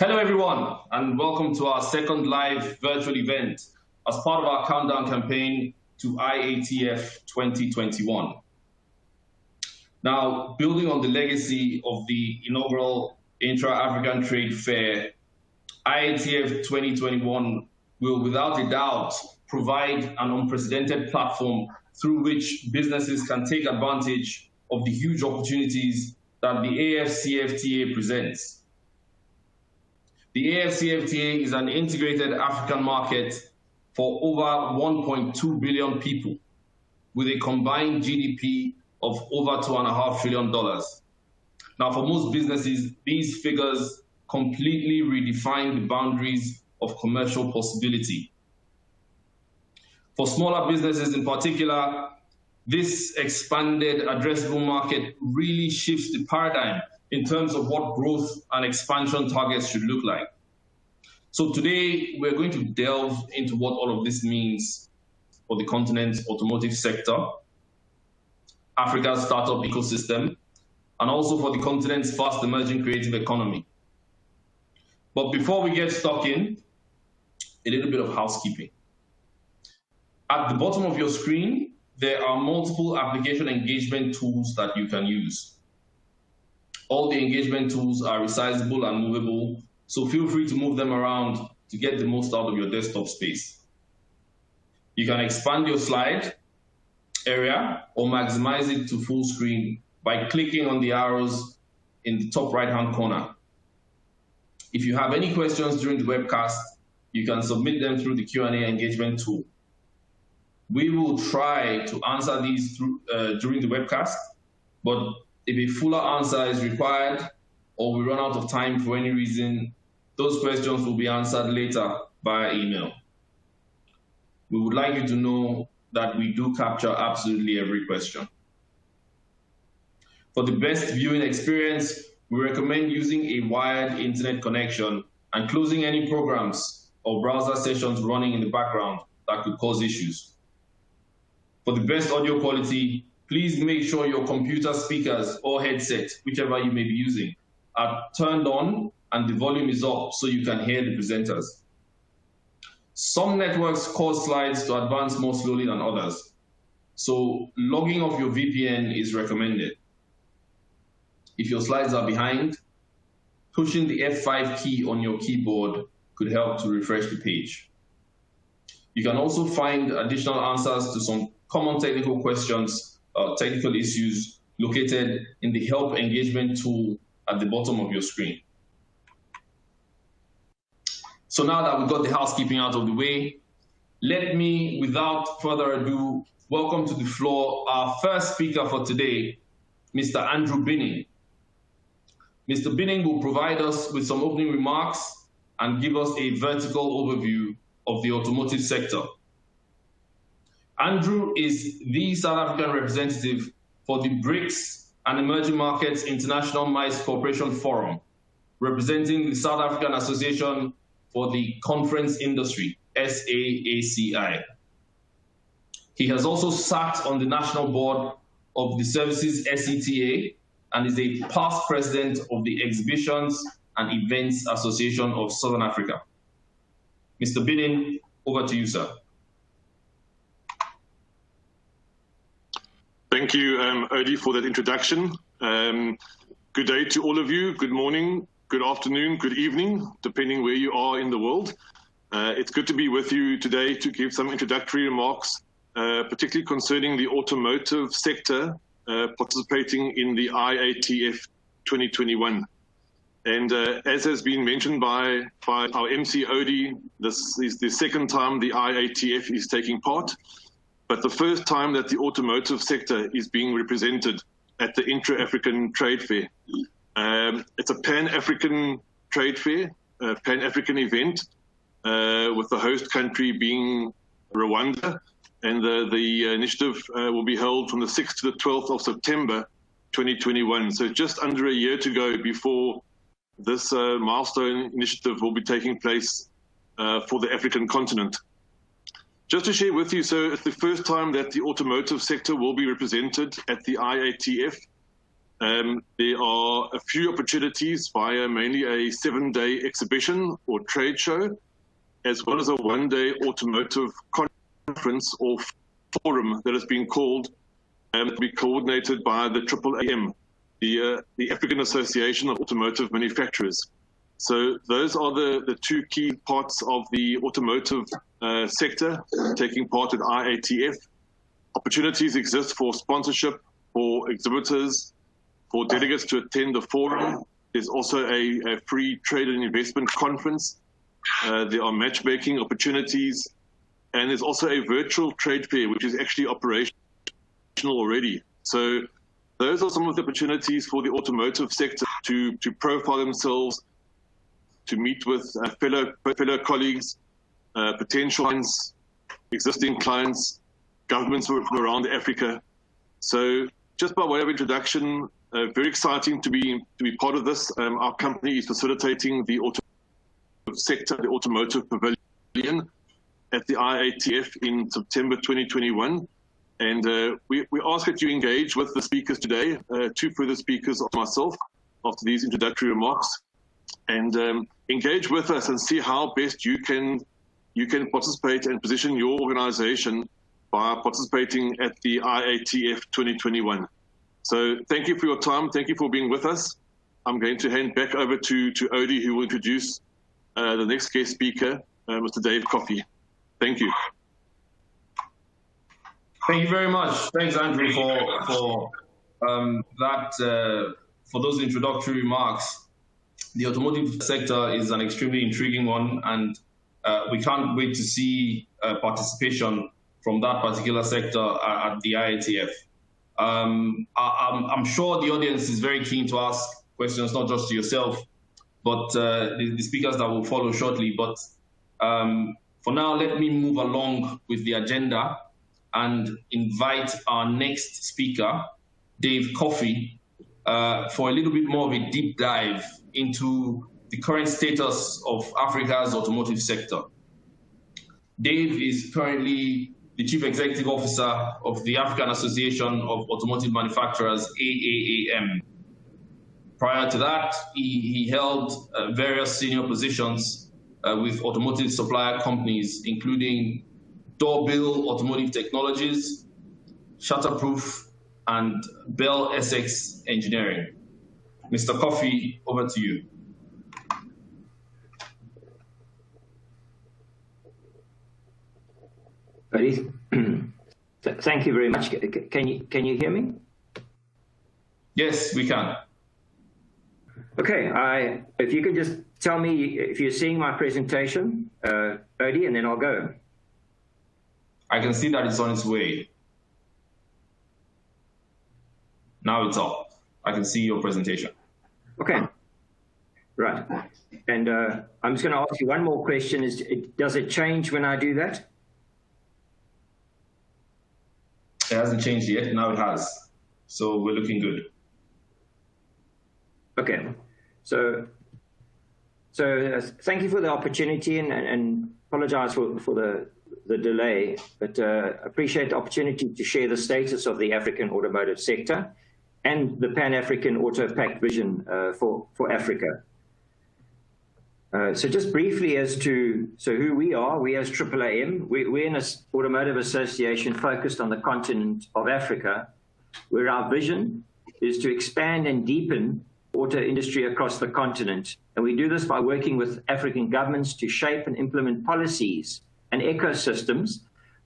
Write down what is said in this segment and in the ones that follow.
Hello everyone, and welcome to our second live virtual event as part of our countdown campaign to IATF 2021. Now, building on the legacy of the inaugural Intra-African Trade Fair, IATF 2021 will without a doubt provide an unprecedented platform through which businesses can take advantage of the huge opportunities that the AFCFTA presents. The AFCFTA is an integrated African market for over 1.2 billion people with a combined GDP of over $2.5 trillion. Now, for most businesses, these figures completely redefine the boundaries of commercial possibility. For smaller businesses in particular, this expanded addressable market really shifts the paradigm in terms of what growth and expansion targets should look like. So today, we're going to delve into what all of this means for the continent's automotive sector, Africa's startup ecosystem, and also for the continent's fast emerging creative economy. But before we get stuck in, a little bit of housekeeping. At the bottom of your screen, there are multiple application engagement tools that you can use. All the engagement tools are resizable and movable, so feel free to move them around to get the most out of your desktop space. You can expand your slide area or maximize it to full screen by clicking on the arrows in the top right-hand corner. If you have any questions during the webcast, you can submit them through the Q&A engagement tool. We will try to answer these during the webcast, but if a fuller answer is required or we run out of time for any reason, those questions will be answered later via email. We would like you to know that we do capture absolutely every question. For the best viewing experience, we recommend using a wired internet connection and closing any programs or browser sessions running in the background that could cause issues. For the best audio quality, please make sure your computer speakers or headset, whichever you may be using, are turned on and the volume is up so you can hear the presenters. Some networks cause slides to advance more slowly than others, so logging off your VPN is recommended. If your slides are behind, pushing the F5 key on your keyboard could help to refresh the page. You can also find additional answers to some common technical questions, technical issues located in the Help Engagement tool at the bottom of your screen. So now that we've got the housekeeping out of the way, let me, without further ado, welcome to the floor our first speaker for today, Mr. Andrew Binning. Mr. Binning will provide us with some opening remarks and give us a vertical overview of the automotive sector. Andrew is the South African representative for the BRICS and Emerging Markets International MICE Cooperation Forum, representing the South African Association for the Conference Industry, SAACI. He has also sat on the national board of the Services SETA and is a past president of the Exhibitions and Events Association of Southern Africa. Mr. Binning, over to you, sir. Thank you, Odi, for that introduction. Good day to all of you. Good morning, good afternoon, good evening, depending where you are in the world. It's good to be with you today to give some introductory remarks, particularly concerning the automotive sector participating in the IATF 2021. And as has been mentioned by our MC Odi, this is the second time the IATF is taking part, but the first time that the automotive sector is being represented at the Intra-African Trade Fair. It's a Pan-African trade fair, a Pan-African event, with the host country being Rwanda, and the initiative will be held from the 6th to the 12th of September 2021. So just under a year to go before this milestone initiative will be taking place for the African continent. Just to share with you, so it's the first time that the automotive sector will be represented at the IATF. There are a few opportunities via mainly a 7-day exhibition or trade show, as well as a 1-day automotive conference or forum that has been called to be coordinated by the IAAM, the African Association of Automotive Manufacturers. So those are the two key parts of the automotive sector taking part at IATF. Opportunities exist for sponsorship, for exhibitors, for delegates to attend the forum. There's also a free trade and investment conference. There are matchmaking opportunities, and there's also a virtual trade fair, which is actually operational already. So those are some of the opportunities for the automotive sector to profile themselves, to meet with fellow colleagues, potential clients, existing clients, governments around Africa. So just by way of introduction, very exciting to be part of this. Our company is facilitating the automotive sector, the Automotive Pavilion at the IATF in September 2021. And we ask that you engage with the speakers today, two further speakers of myself after these introductory remarks, and engage with us and see how best you can participate and position your organization by participating at the IATF 2021. So thank you for your time. Thank you for being with us. I'm going to hand back over to Odie, who will introduce the next guest speaker, Mr. Dave Coffey. Thank you. Thank you very much. Thanks, Andrew, for those introductory remarks. The automotive sector is an extremely intriguing one, and we can't wait to see participation from that particular sector at the IATF. I'm sure the audience is very keen to ask questions, not just to yourself, but the speakers that will follow shortly. But for now, let me move along with the agenda and invite our next speaker, Dave Coffey, for a little bit more of a deep dive into the current status of Africa's automotive sector. Dave is currently the Chief Executive Officer of the African Association of Automotive Manufacturers, AAAM. Prior to that, he held various senior positions with automotive supplier companies, including Doorbell Automotive Technologies, Shatterproof, and Bell Essex Engineering. Mr. Coffey, over to you. Thank you very much. Can you hear me? Yes, we can. Okay, if you could just tell me if you're seeing my presentation, Odie, and then I'll go. I can see that it's on its way. Now it's up. I can see your presentation. Okay, right. And I'm just going to ask you one more question. Does it change when I do that? It hasn't changed yet. Now it has. So we're looking good. Okay. So thank you for the opportunity, and apologize for the delay, but appreciate the opportunity to share the status of the African automotive sector and the Pan-African Auto Pact vision for Africa. So just briefly as to who we are, we as IAAM, we're an automotive association focused on the continent of Africa, where our vision is to expand and deepen auto industry across the continent. And we do this by working with African governments to shape and implement policies and ecosystems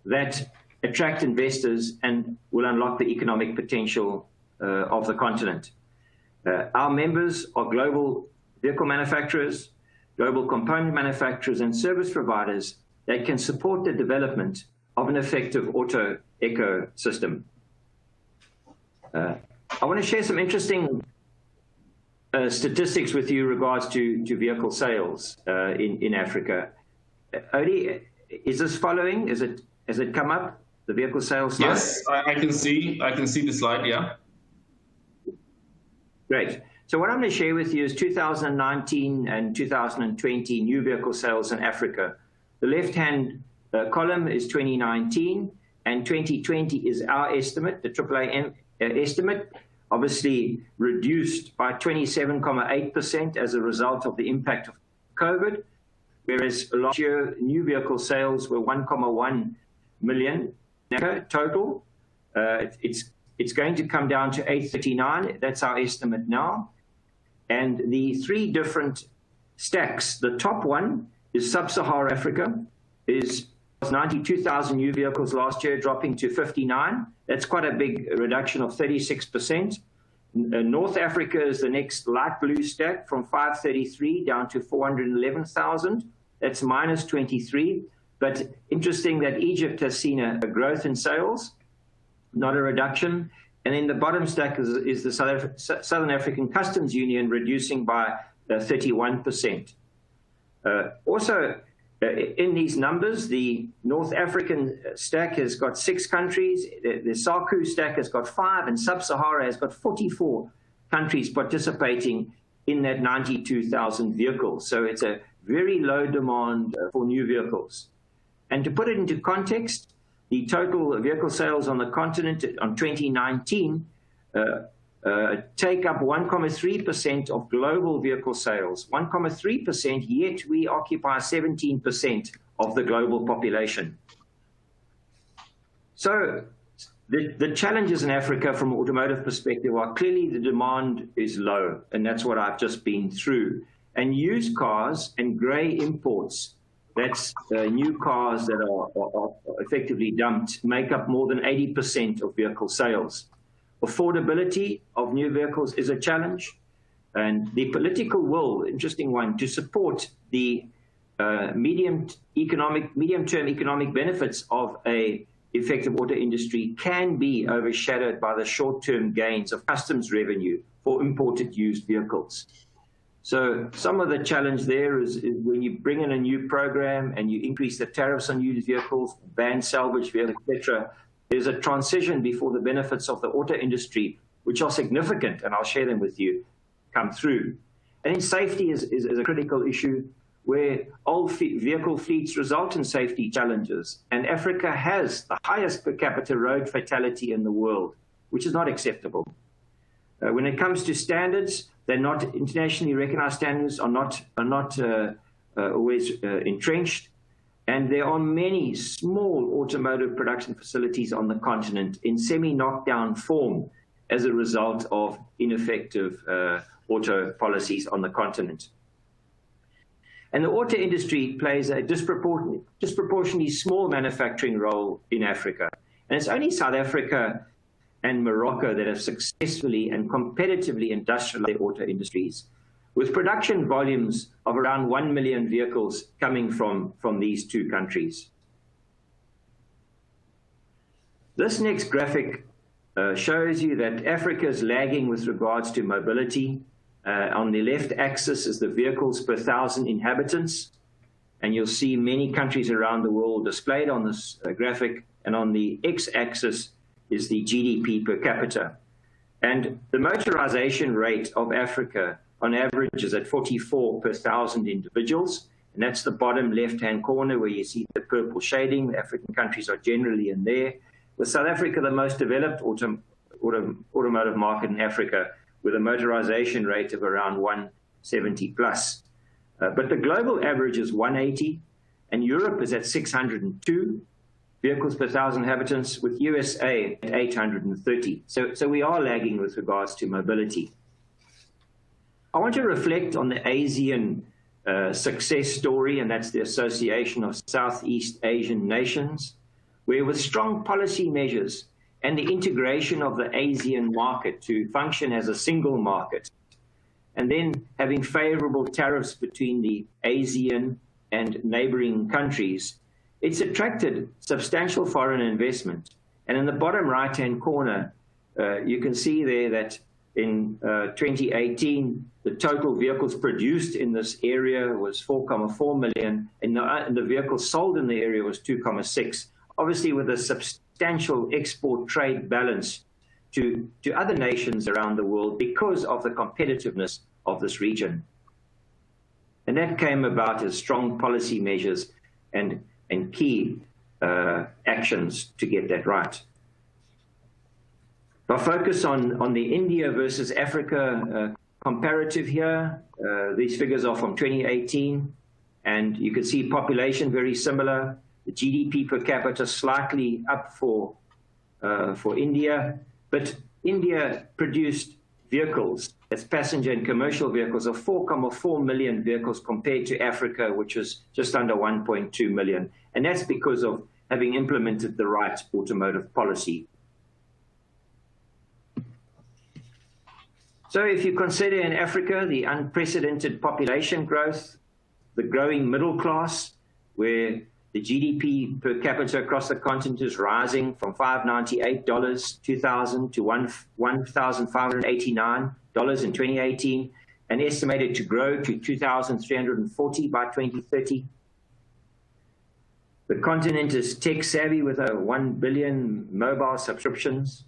that attract investors and will unlock the economic potential of the continent. Our members are global vehicle manufacturers, global component manufacturers, and service providers that can support the development of an effective auto ecosystem. I want to share some interesting statistics with you regards to vehicle sales in Africa. Odie, is this following? Has it come up, the vehicle sales slide? Yes, I can see the slide, yeah. Great. So what I'm going to share with you is 2019 and 2020 new vehicle sales in Africa. The left-hand column is 2019, and 2020 is our estimate, the IAAM estimate obviously reduced by 27.8% as a result of the impact of COVID, whereas last year new vehicle sales were 1.1 million total. It's going to come down to 839. That's our estimate now. And the three different stacks, the top one is Sub-Saharan Africa, was 92,000 new vehicles last year, dropping to 59. That's quite a big reduction of 36%. North Africa is the next light blue stack, from 533 down to 411,000. That's minus 23. But interesting that Egypt has seen a growth in sales, not a reduction. And then the bottom stack is the Southern African Customs Union, reducing by 31%. Also, in these numbers, the North African stack has got 6 countries, the SACU stack has got 5, and Sub-Sahara has got 44 countries participating in that 92,000 vehicles. So it's a very low demand for new vehicles. And to put it into context, the total vehicle sales on the continent on 2019 take up 1.3% of global vehicle sales, 1.3%, yet we occupy 17% of the global population. So the challenges in Africa from an automotive perspective are clearly the demand is low, and that's what I've just been through. And used cars and grey imports, that's new cars that are effectively dumped, make up more than 80% of vehicle sales. Affordability of new vehicles is a challenge, and the political will, interesting one, to support the medium-term economic benefits of a effective auto industry can be overshadowed by the short-term gains of customs revenue for imported used vehicles. So some of the challenge there is when you bring in a new program and you increase the tariffs on used vehicles, ban salvage vehicles, etc., there's a transition before the benefits of the auto industry, which are significant, and I'll share them with you, come through. And then safety is a critical issue where old vehicle fleets result in safety challenges. And Africa has the highest per capita road fatality in the world, which is not acceptable. When it comes to standards, they're not internationally recognized standards, are not always entrenched. And there are many small automotive production facilities on the continent in semi-knockdown form as a result of ineffective auto policies on the continent. And the auto industry plays a disproportionately small manufacturing role in Africa. And it's only South Africa and Morocco that have successfully and competitively industrialized their auto industries, with production volumes of around 1 million vehicles coming from these two countries. This next graphic shows you that Africa is lagging with regards to mobility. On the left axis is the vehicles per 1,000 inhabitants, and you'll see many countries around the world displayed on this graphic, and on the x-axis is the GDP per capita. And the motorization rate of Africa on average is at 44 per 1,000 individuals, and that's the bottom left-hand corner where you see the purple shading. The African countries are generally in there, with South Africa the most developed automotive market in Africa, with a motorization rate of around 170 plus. But the global average is 180, and Europe is at 602 vehicles per 1,000 inhabitants, with USA at 830. So we are lagging with regards to mobility. I want to reflect on the ASEAN success story, and that's the Association of Southeast Asian Nations, where with strong policy measures and the integration of the ASEAN market to function as a single market, and then having favorable tariffs between the ASEAN and neighboring countries, it's attracted substantial foreign investment. And in the bottom right-hand corner, you can see there that in 2018, the total vehicles produced in this area was 4.4 million, and the vehicles sold in the area was 2.6. Obviously, with a substantial export trade balance to other nations around the world because of the competitiveness of this region. And that came about as strong policy measures and key actions to get that right. I'll focus on the India versus Africa comparative here. These figures are from 2018, and you can see population very similar. The GDP per capita slightly up for India, but India produced vehicles, that's passenger and commercial vehicles, of 4.4 million vehicles compared to Africa, which was just under 1.2 million. And that's because of having implemented the right automotive policy. So if you consider in Africa the unprecedented population growth, the growing middle class, where the GDP per capita across the continent is rising from $598 2000 to $1,589 in 2018, and estimated to grow to 2,340 by 2030. The continent is tech savvy with over 1 billion mobile subscriptions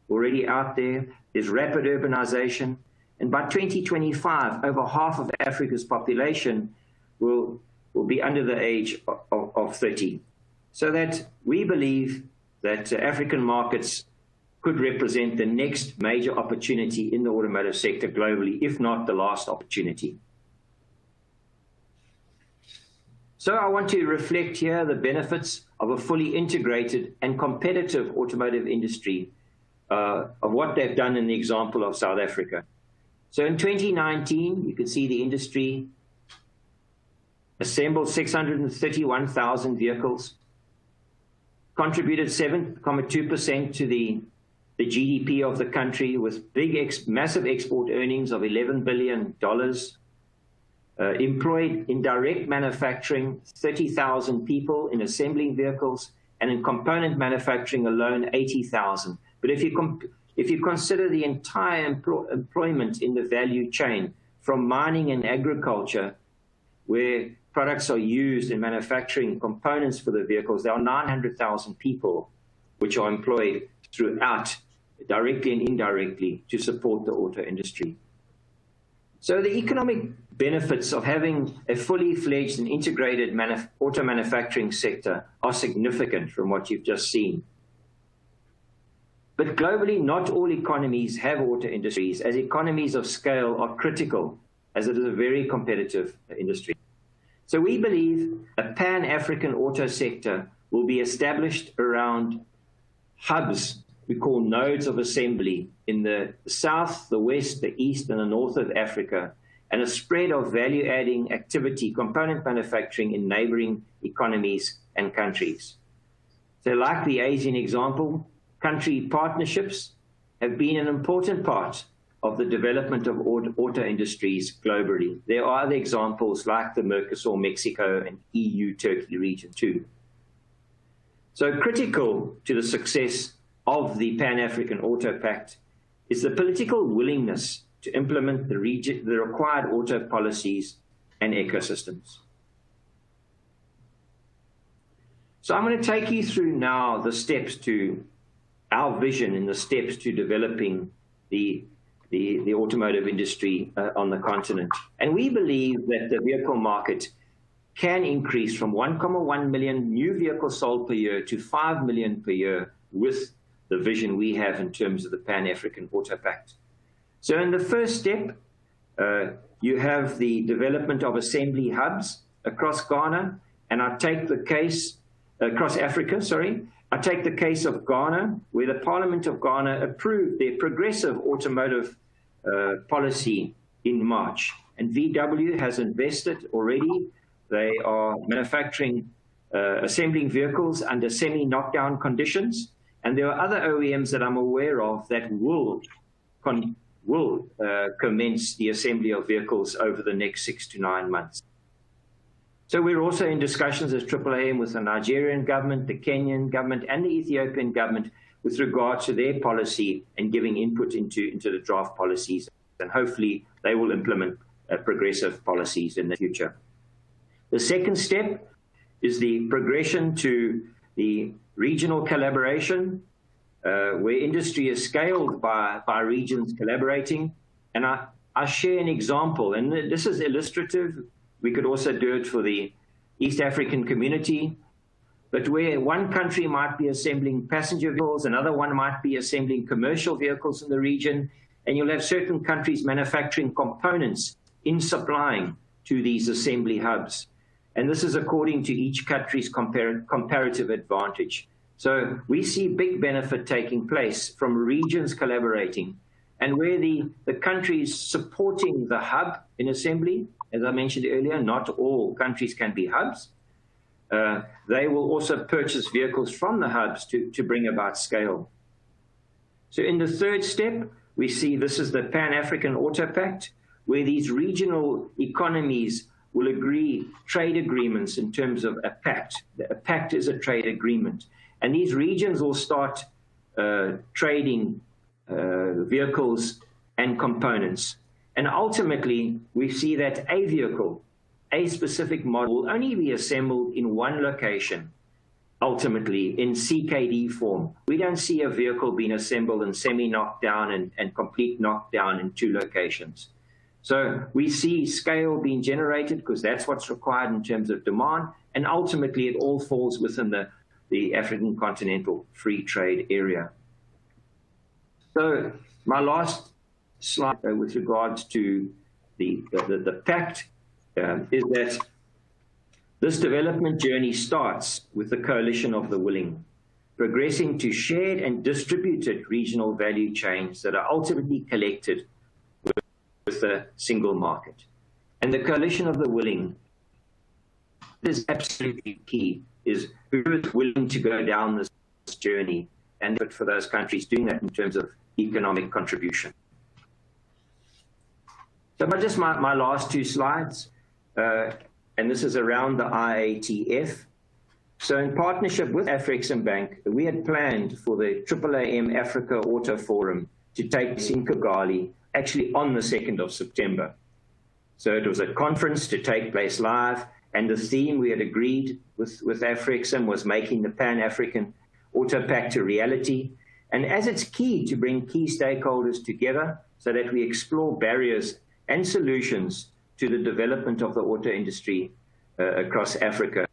already out there. There's rapid urbanization, and by 2025, over half of Africa's population will be under the age of 30. So that we believe that African markets could represent the next major opportunity in the automotive sector globally, if not the last opportunity. So I want to reflect here the benefits of a fully integrated and competitive automotive industry, of what they've done in the example of South Africa. So in 2019, you can see the industry assembled 631,000 vehicles, contributed 7.2% to the GDP of the country, with massive export earnings of $11 billion, employed in direct manufacturing 30,000 people in assembling vehicles, and in component manufacturing alone 80,000. But if you consider the entire employment in the value chain, from mining and agriculture, where products are used in manufacturing components for the vehicles, there are 900,000 people which are employed throughout, directly and indirectly, to support the auto industry. So the economic benefits of having a fully fledged and integrated auto manufacturing sector are significant from what you've just seen. But globally, not all economies have auto industries, as economies of scale are critical, as it is a very competitive industry. So we believe a pan-African auto sector will be established around hubs we call nodes of assembly in the south, the west, the east, and the north of Africa, and a spread of value-adding activity, component manufacturing in neighboring economies and countries. So like the Asian example, country partnerships have been an important part of the development of auto industries globally. There are other examples like the Mercosur, Mexico, and EU-Turkey region too. So critical to the success of the Pan-African Auto Pact is the political willingness to implement the required auto policies and ecosystems. So I'm going to take you through now the steps to our vision and the steps to developing the automotive industry on the continent. And we believe that the vehicle market can increase from 1.1 million new vehicles sold per year to 5 million per year with the vision we have in terms of the Pan-African Auto Pact. So in the first step, you have the development of assembly hubs across Ghana, and I take the case, across Africa, sorry. I take the case of Ghana, where the Parliament of Ghana approved their progressive automotive policy in March. And VW has invested already. They are manufacturing, assembling vehicles under semi-knockdown conditions. And there are other OEMs that I'm aware of that will commence the assembly of vehicles over the next 6 to 9 months. So we're also in discussions as AAAM with the Nigerian government, the Kenyan government, and the Ethiopian government with regard to their policy and giving input into the draft policies. And hopefully they will implement progressive policies in the future. The second step is the progression to the regional collaboration, where industry is scaled by regions collaborating. And I share an example, and this is illustrative. We could also do it for the East African community. but where one country might be assembling passenger vehicles, another one might be assembling commercial vehicles in the region, and you'll have certain countries manufacturing components in supplying to these assembly hubs. And this is according to each country's comparative advantage. So we see big benefit taking place from regions collaborating, and where the countries supporting the hub in assembly, as I mentioned earlier, not all countries can be hubs. They will also purchase vehicles from the hubs to bring about scale. So in the third step, we see this is the Pan-African Auto Pact, where these regional economies will agree trade agreements in terms of a pact. A pact is a trade agreement. And these regions will start trading vehicles and components. And ultimately, we see that a vehicle, a specific model, will only be assembled in one location, ultimately in CKD form. We don't see a vehicle being assembled in semi-knockdown and complete knockdown in two locations. So we see scale being generated because that's what's required in terms of demand, and ultimately it all falls within the African Continental Free Trade Area. So my last slide with regards to the pact is that this development journey starts with the coalition of the willing, progressing to shared and distributed regional value chains that are ultimately collected with a single market. And the coalition of the willing is absolutely key, is who is willing to go down this journey, and for those countries doing that in terms of economic contribution. So just my last two slides, and this is around the IATF. So in partnership with Afreximbank, we had planned for the IAAM Africa Auto Forum to take place in Kigali, actually on the 2nd of September. So it was a conference to take place live, and the theme we had agreed with Afrexim was making the Pan-African Auto Pact a reality. And as it's key to bring key stakeholders together so that we explore barriers and solutions to the development of the auto industry across Africa,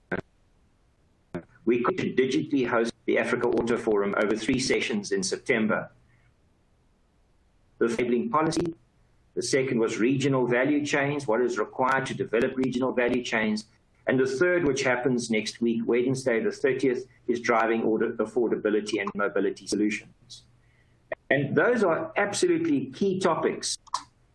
we could digitally host the Africa Auto Forum over 3 sessions in September. The enabling policy. The second was regional value chains, what is required to develop regional value chains. And the third, which happens next week, Wednesday the 30th, is driving affordability and mobility solutions. And those are absolutely key topics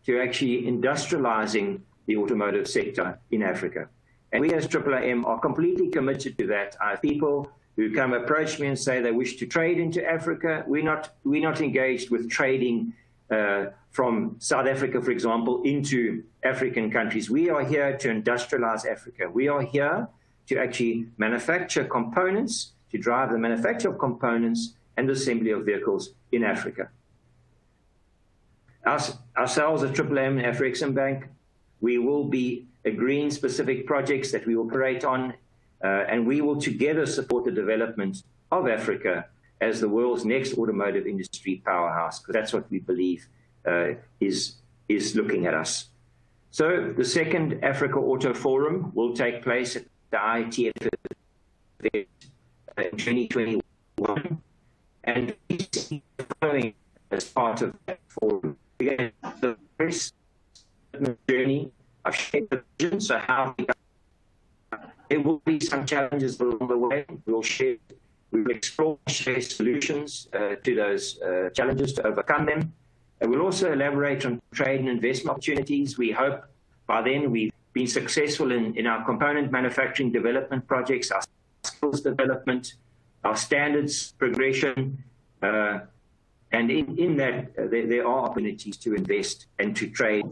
to actually industrializing the automotive sector in Africa. And we as IAAM are completely committed to that. I have people who come approach me and say they wish to trade into Africa. We're not engaged with trading from South Africa, for example, into African countries. We are here to industrialize Africa. We are here to actually manufacture components, to drive the manufacture of components and the assembly of vehicles in Africa. Ourselves at IAAM and Afreximbank, we will be agreeing specific projects that we will operate on, and we will together support the development of Africa as the world's next automotive industry powerhouse, because that's what we believe is looking at us. So the second Africa Auto Forum will take place at the IATF in 2021, and we see the following as part of that forum. Again, the first journey, I've shared the vision, so how there will be some challenges along the way. We will explore, share solutions to those challenges to overcome them. And we'll also elaborate on trade and investment opportunities. We hope by then we've been successful in our component manufacturing development projects, our skills development, our standards progression, and in that there are opportunities to invest and to trade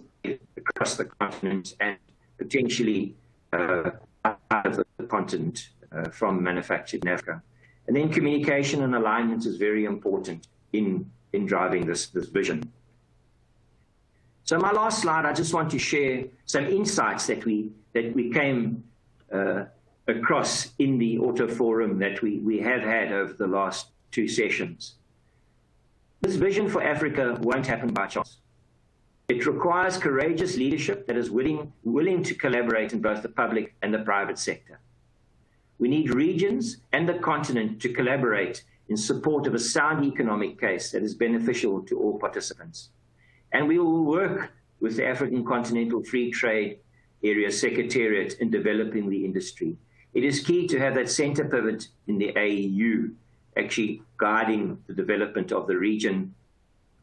across the continent and potentially out of the continent from manufactured in Africa. And then communication and alignment is very important in driving this vision. So my last slide, I just want to share some insights that we came across in the Auto Forum that we have had over the last 2 sessions. This vision for Africa won't happen by chance. It requires courageous leadership that is willing to collaborate in both the public and the private sector. We need regions and the continent to collaborate in support of a sound economic case that is beneficial to all participants. And we will work with the African Continental Free Trade Area Secretariat in developing the industry. It is key to have that center pivot in the AEU actually guiding the development of the region,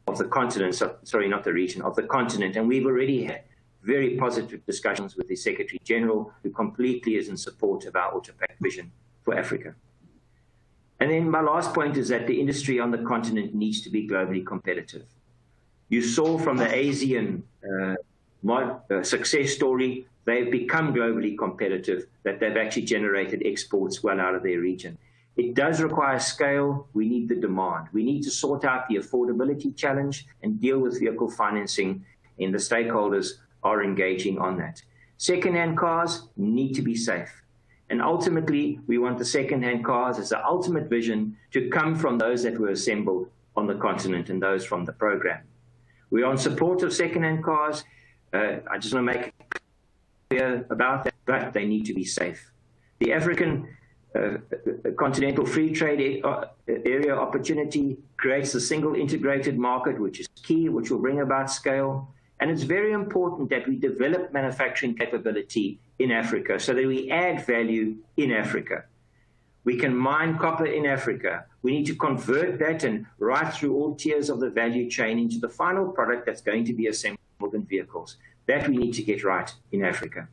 of the continent, sorry, not the region, of the continent. And we've already had very positive discussions with the Secretary General, who completely is in support of our AutoPact vision for Africa. And then my last point is that the industry on the continent needs to be globally competitive. You saw from the ASEAN success story, they've become globally competitive, that they've actually generated exports well out of their region. It does require scale. We need the demand. We need to sort out the affordability challenge and deal with vehicle financing, and the stakeholders are engaging on that. Second-hand cars need to be safe. And ultimately, we want the second-hand cars as the ultimate vision to come from those that were assembled on the continent and those from the program. We are in support of second-hand cars. I just want to make it clear about that, but they need to be safe. The African Continental Free Trade Area opportunity creates a single integrated market, which is key, which will bring about scale. And it's very important that we develop manufacturing capability in Africa so that we add value in Africa. We can mine copper in Africa. We need to convert that and right through all tiers of the value chain into the final product that's going to be assembled in vehicles. That we need to get right in Africa.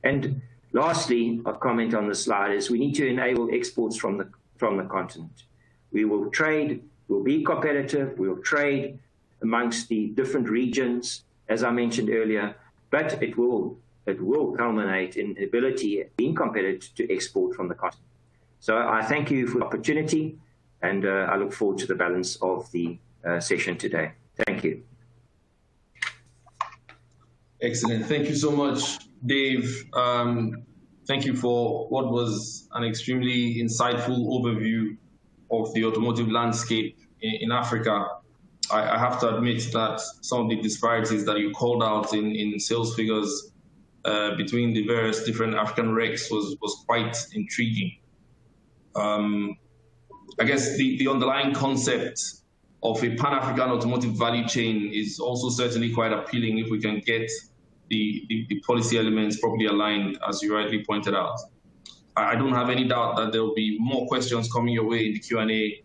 And lastly, a comment on the slide is we need to enable exports from the continent. We will trade, we'll be competitive, we'll trade amongst the different regions, as I mentioned earlier, but it will culminate in the ability being competitive to export from the continent. So I thank you for the opportunity, and I look forward to the balance of the session today. Thank you. Excellent. Thank you so much, Dave. Thank you for what was an extremely insightful overview of the automotive landscape in Africa. I have to admit that some of the disparities that you called out in sales figures between the various different African recs was quite intriguing. I guess the underlying concept of a Pan-African automotive value chain is also certainly quite appealing if we can get the policy elements properly aligned, as you rightly pointed out. I don't have any doubt that there will be more questions coming your way in the Q&A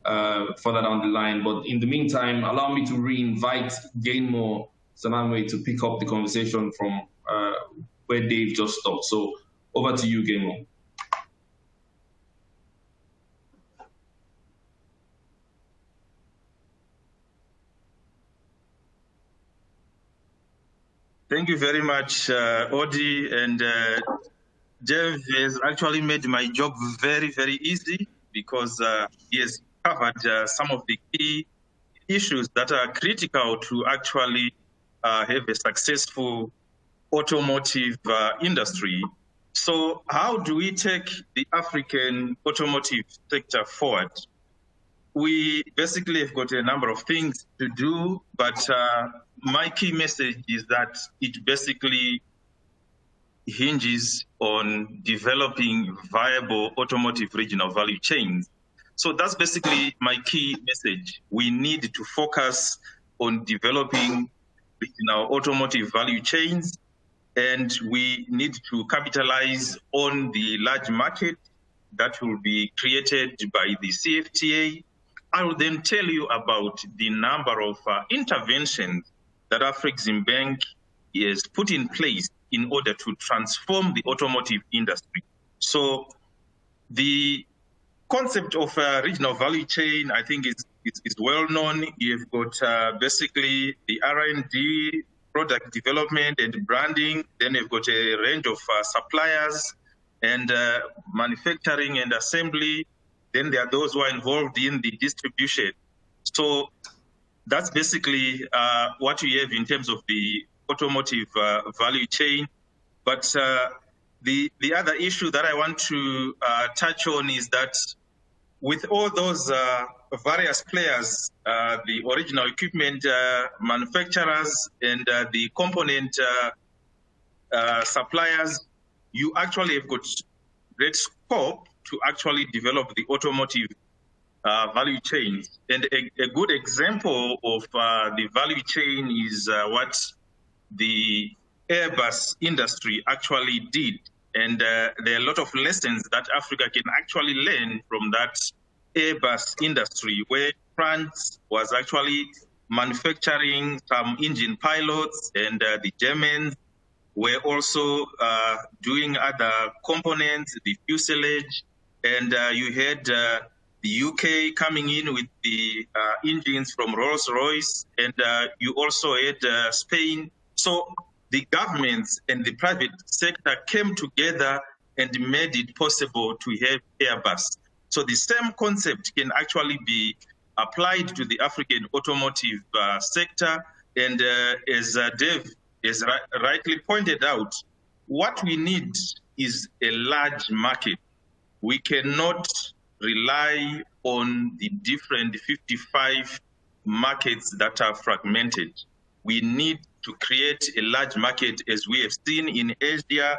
further down the line. But in the meantime, allow me to re-invite Gainmore Sanamwe to pick up the conversation from where Dave just stopped. So over to you, Gainmore. Thank you very much, Odi, and Dave has actually made my job very, very easy because he has covered some of the key issues that are critical to actually have a successful automotive industry. So how do we take the African automotive sector forward? We basically have got a number of things to do, but my key message is that it basically hinges on developing viable automotive regional value chains. So that's basically my key message. We need to focus on developing regional automotive value chains, and we need to capitalize on the large market that will be created by the CFTA. I will then tell you about the number of interventions that Afreximbank has put in place in order to transform the automotive industry. So the concept of a regional value chain, I think, is well known. You've got basically the R&D, product development and branding. Then you've got a range of suppliers and manufacturing and assembly. Then there are those who are involved in the distribution. So that's basically what we have in terms of the automotive value chain. But the other issue that I want to touch on is that with all those various players, the original equipment manufacturers and the component suppliers, you actually have got great scope to actually develop the automotive value chains. And a good example of the value chain is what the Airbus industry actually did. And there are a lot of lessons that Africa can actually learn from that Airbus industry, where France was actually manufacturing some engine pilots, and the Germans were also doing other components, the fuselage, and you had the UK coming in with the engines from Rolls-Royce, and you also had Spain. So the governments and the private sector came together and made it possible to have Airbus. So the same concept can actually be applied to the African automotive sector. And as Dave has rightly pointed out, what we need is a large market. We cannot rely on the different 55 markets that are fragmented. We need to create a large market, as we have seen in Asia,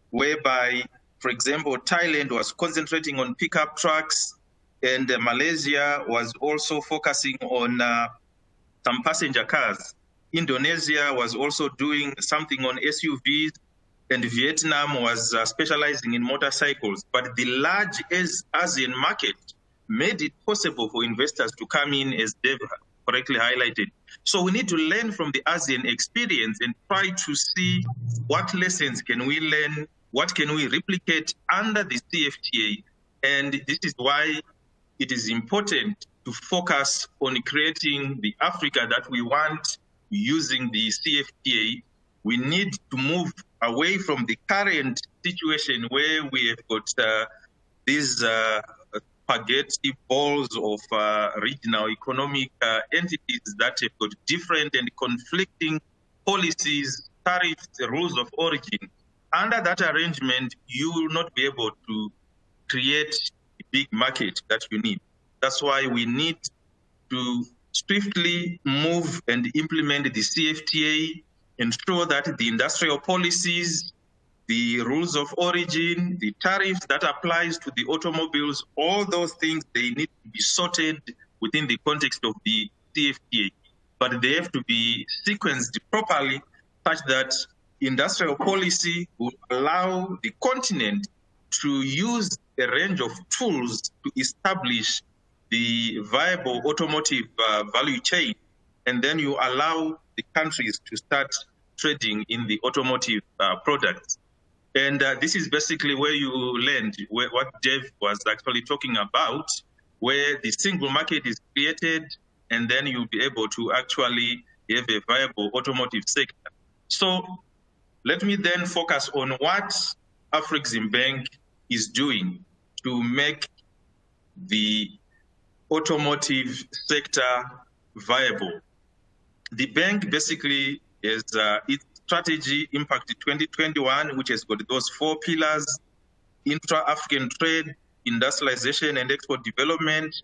whereby, for example, Thailand was concentrating on pickup trucks, and Malaysia was also focusing on some passenger cars. Indonesia was also doing something on SUVs, and Vietnam was specializing in motorcycles. But the large ASEAN market made it possible for investors to come in, as Dave correctly highlighted. So we need to learn from the ASEAN experience and try to see what lessons can we learn, what can we replicate under the CFTA. And this is why it is important to focus on creating the Africa that we want using the CFTA. We need to move away from the current situation where we have got these spaghetti balls of regional economic entities that have got different and conflicting policies, tariffs, rules of origin. Under that arrangement, you will not be able to create a big market that you need. That's why we need to swiftly move and implement the CFTA, ensure that the industrial policies, the rules of origin, the tariffs that applies to the automobiles, all those things, they need to be sorted within the context of the CFTA. But they have to be sequenced properly such that industrial policy will allow the continent to use a range of tools to establish the viable automotive value chain. And then you allow the countries to start trading in the automotive products. And this is basically where you land, what Dave was actually talking about, where the single market is created, and then you'll be able to actually have a viable automotive sector. So let me then focus on what Afreximbank is doing to make the automotive sector viable. The bank basically is its strategy Impact 2021, which has got those 4 pillars: intra-African trade, industrialization and export development,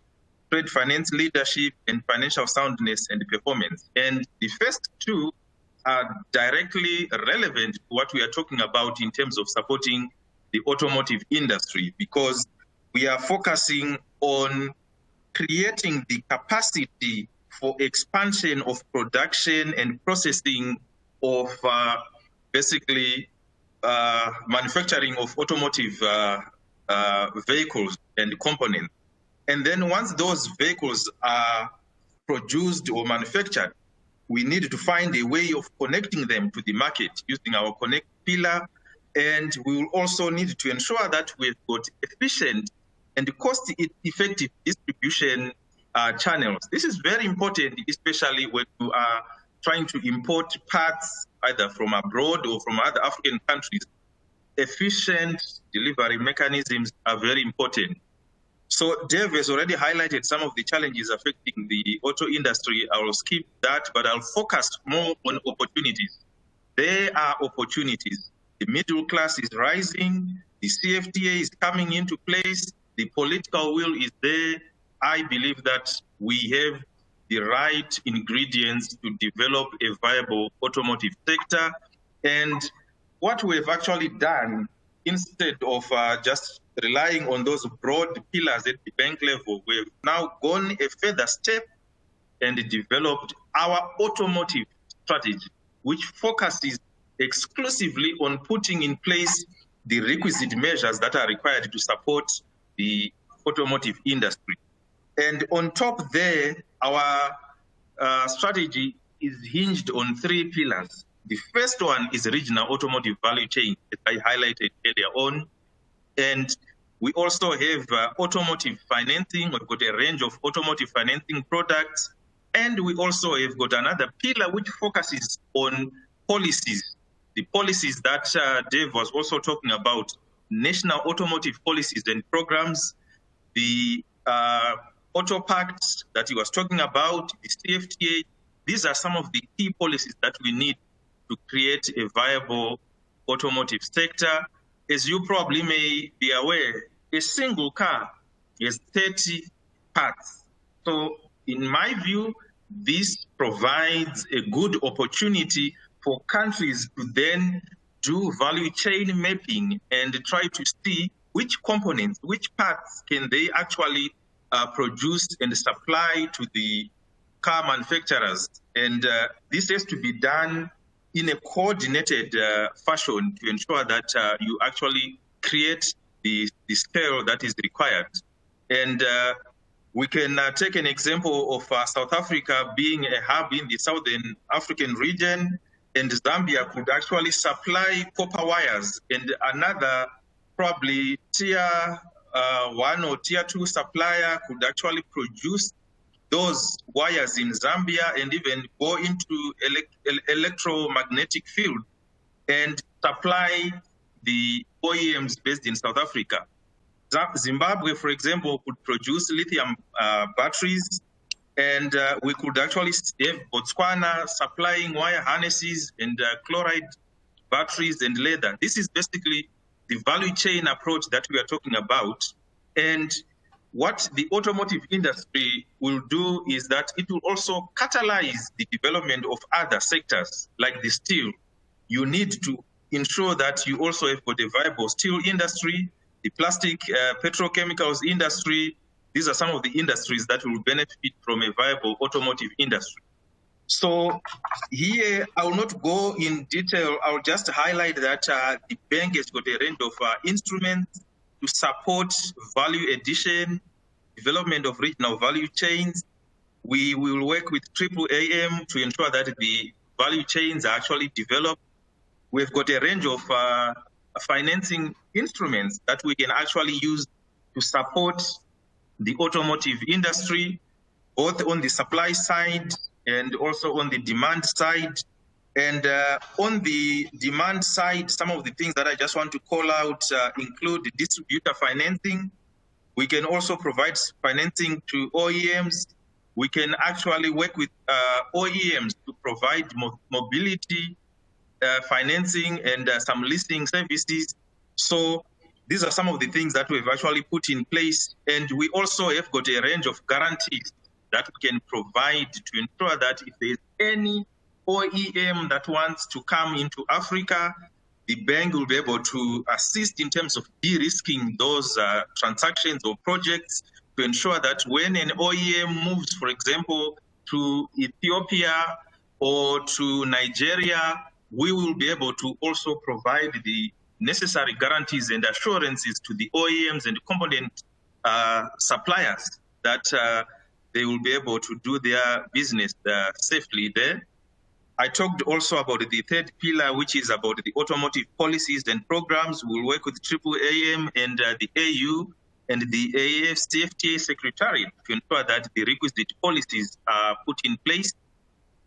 trade finance leadership, and financial soundness and performance. And the first 2 are directly relevant to what we are talking about in terms of supporting the automotive industry, because we are focusing on creating the capacity for expansion of production and processing of basically manufacturing of automotive vehicles and components. And then once those vehicles are produced or manufactured, we need to find a way of connecting them to the market using our Connect pillar. And we will also need to ensure that we've got efficient and cost-effective distribution channels. This is very important, especially when you are trying to import parts either from abroad or from other African countries. Efficient delivery mechanisms are very important. So Dave has already highlighted some of the challenges affecting the auto industry. I will skip that, but I'll focus more on opportunities. There are opportunities. The middle class is rising. The CFTA is coming into place. The political will is there. I believe that we have the right ingredients to develop a viable automotive sector. And what we have actually done, instead of just relying on those broad pillars at the bank level, we've now gone a further step and developed our automotive strategy, which focuses exclusively on putting in place the requisite measures that are required to support the automotive industry. And on top there, our strategy is hinged on 3 pillars. The first one is regional automotive value chain, as I highlighted earlier on. And we also have automotive financing. We've got a range of automotive financing products. And we also have got another pillar which focuses on policies, the policies that Dave was also talking about, national automotive policies and programs, the Auto Pact that he was talking about, the CFTA. These are some of the key policies that we need to create a viable automotive sector. As you probably may be aware, a single car has 30 parts. So in my view, this provides a good opportunity for countries to then do value chain mapping and try to see which components, which parts can they actually produce and supply to the car manufacturers. And this has to be done in a coordinated fashion to ensure that you actually create the scale that is required. And we can take an example of South Africa being a hub in the Southern African region, and Zambia could actually supply copper wires, and another probably tier 1 or tier 2 supplier could actually produce those wires in Zambia and even go into electromagnetic field and supply the OEMs based in South Africa. Zimbabwe, for example, could produce lithium batteries, and we could actually have Botswana supplying wire harnesses and chloride batteries and leather. This is basically the value chain approach that we are talking about. And what the automotive industry will do is that it will also catalyze the development of other sectors like the steel. You need to ensure that you also have got a viable steel industry, the plastic petrochemicals industry. These are some of the industries that will benefit from a viable automotive industry. So here, I will not go in detail. I'll just highlight that the bank has got a range of instruments to support value addition, development of regional value chains. We will work with AAM to ensure that the value chains are actually developed. We've got a range of financing instruments that we can actually use to support the automotive industry, both on the supply side and also on the demand side. And on the demand side, some of the things that I just want to call out include distributor financing. We can also provide financing to OEMs. We can actually work with OEMs to provide mobility financing and some leasing services. So these are some of the things that we've actually put in place. And we also have got a range of guarantees that we can provide to ensure that if there's any OEM that wants to come into Africa, the bank will be able to assist in terms of de-risking those transactions or projects to ensure that when an OEM moves, for example, to Ethiopia or to Nigeria, we will be able to also provide the necessary guarantees and assurances to the OEMs and component suppliers that they will be able to do their business safely there. I talked also about the third pillar, which is about the automotive policies and programs. We'll work with AAM and the AU and the AFCFTA Secretariat to ensure that the requisite policies are put in place.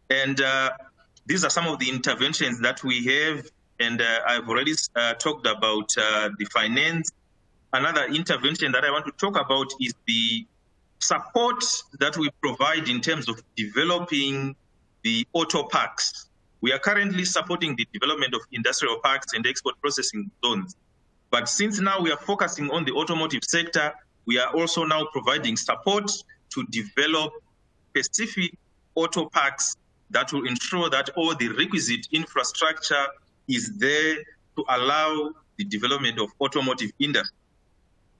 And these are some of the interventions that we have. And I've already talked about the finance. Another intervention that I want to talk about is the support that we provide in terms of developing the auto parks. We are currently supporting the development of industrial parks and export processing zones. But since now we are focusing on the automotive sector, we are also now providing support to develop specific auto parks that will ensure that all the requisite infrastructure is there to allow the development of automotive industry.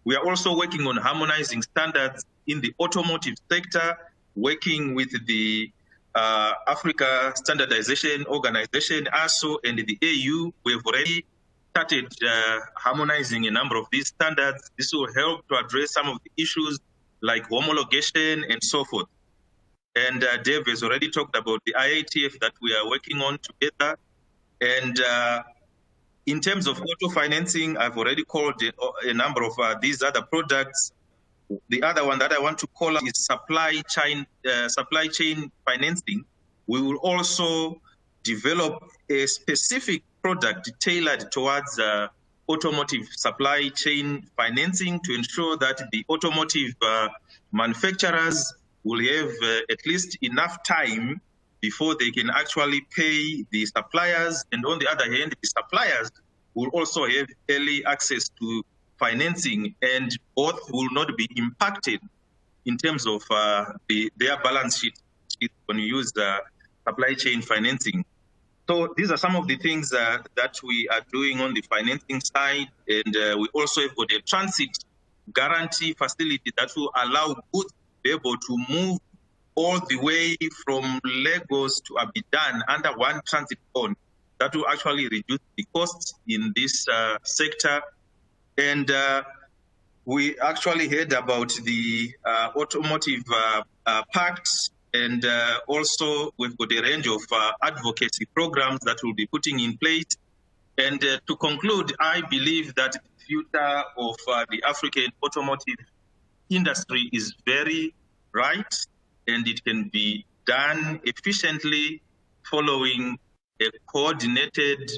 We are also working on harmonizing standards in the automotive sector, working with the Africa Standardization Organization, ASO, and the AU. We have already started harmonizing a number of these standards. This will help to address some of the issues like homologation and so forth. And Dave has already talked about the IATF that we are working on together. And in terms of auto financing, I've already called a number of these other products. The other one that I want to call out is supply chain financing. We will also develop a specific product tailored towards automotive supply chain financing to ensure that the automotive manufacturers will have at least enough time before they can actually pay the suppliers. And on the other hand, the suppliers will also have early access to financing, and both will not be impacted in terms of their balance sheet when you use the supply chain financing. So these are some of the things that we are doing on the financing side. And we also have got a transit guarantee facility that will allow goods to be able to move all the way from Lagos to Abidjan under one transit bond. That will actually reduce the costs in this sector. And we actually heard about the automotive pacts, and also we've got a range of advocacy programs that we'll be putting in place. And to conclude, I believe that the future of the African automotive industry is very bright, and it can be done efficiently following a coordinated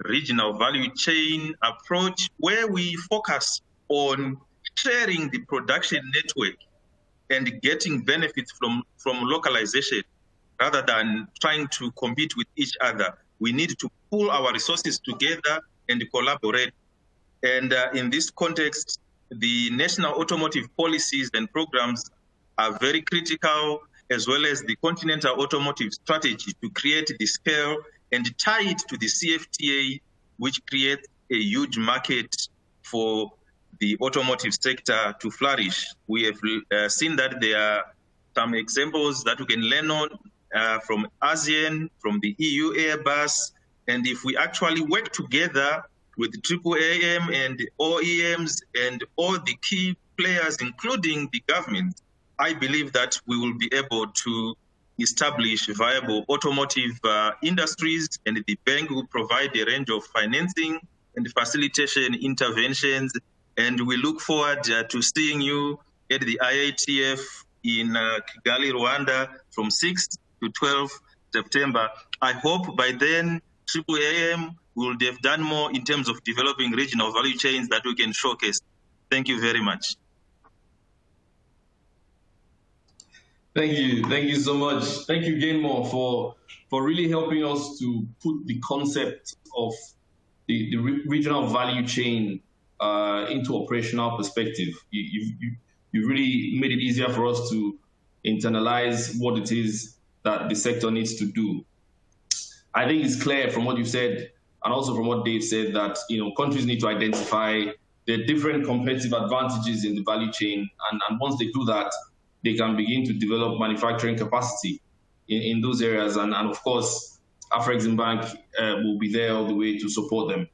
regional value chain approach where we focus on sharing the production network and getting benefits from localization rather than trying to compete with each other. We need to pool our resources together and collaborate. And in this context, the national automotive policies and programs are very critical, as well as the continental automotive strategy to create the scale and tie it to the CFTA, which creates a huge market for the automotive sector to flourish. We have seen that there are some examples that we can learn on from ASEAN, from the EU Airbus, and if we actually work together with AAAM and OEMs and all the key players, including the government, I believe that we will be able to establish viable automotive industries, and the bank will provide a range of financing and facilitation interventions. And we look forward to seeing you at the IATF in Kigali, Rwanda, from 6th to 12th September. I hope by then AAAM will have done more in terms of developing regional value chains that we can showcase. Thank you very much. Thank you so much. Thank you, Gainmore, for really helping us to put the concept of the regional value chain into operational perspective. You really made it easier for us to internalize what it is that the sector needs to do. I think it's clear from what you said, and also from what Dave said, that countries need to identify the different competitive advantages in the value chain, and once they do that, they can begin to develop manufacturing capacity in those areas. And of course, Afreximbank will be there all the way to support them.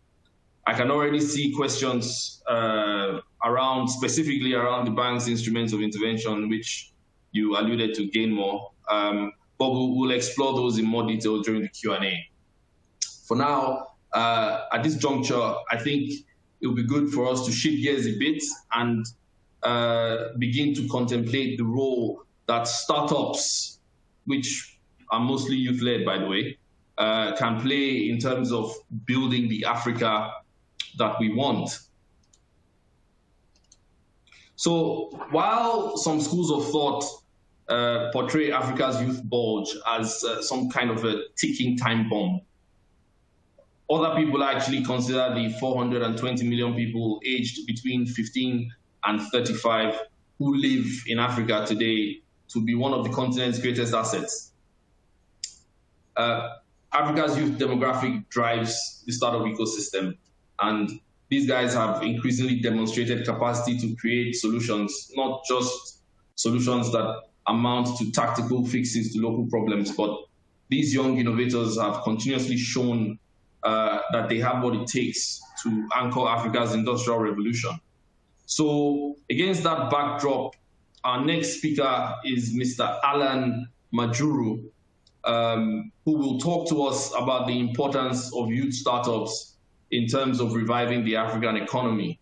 I can already see questions specifically around the bank's instruments of intervention, which you alluded to, Gainmore. But we'll explore those in more detail during the Q&A. For now, at this juncture, I think it would be good for us to shift gears a bit and begin to contemplate the role that startups, which are mostly youth-led, by the way, can play in terms of building the Africa that we want. So while some schools of thought portray Africa's youth bulge as some kind of a ticking time bomb, other people actually consider the 420 million people aged between 15 and 35 who live in Africa today to be one of the continent's greatest assets. Africa's youth demographic drives the startup ecosystem, and these guys have increasingly demonstrated capacity to create solutions, not just solutions that amount to tactical fixes to local problems, but these young innovators have continuously shown that they have what it takes to anchor Africa's industrial revolution. So against that backdrop, our next speaker is Mr. Alan Majuru, who will talk to us about the importance of youth startups in terms of reviving the African economy.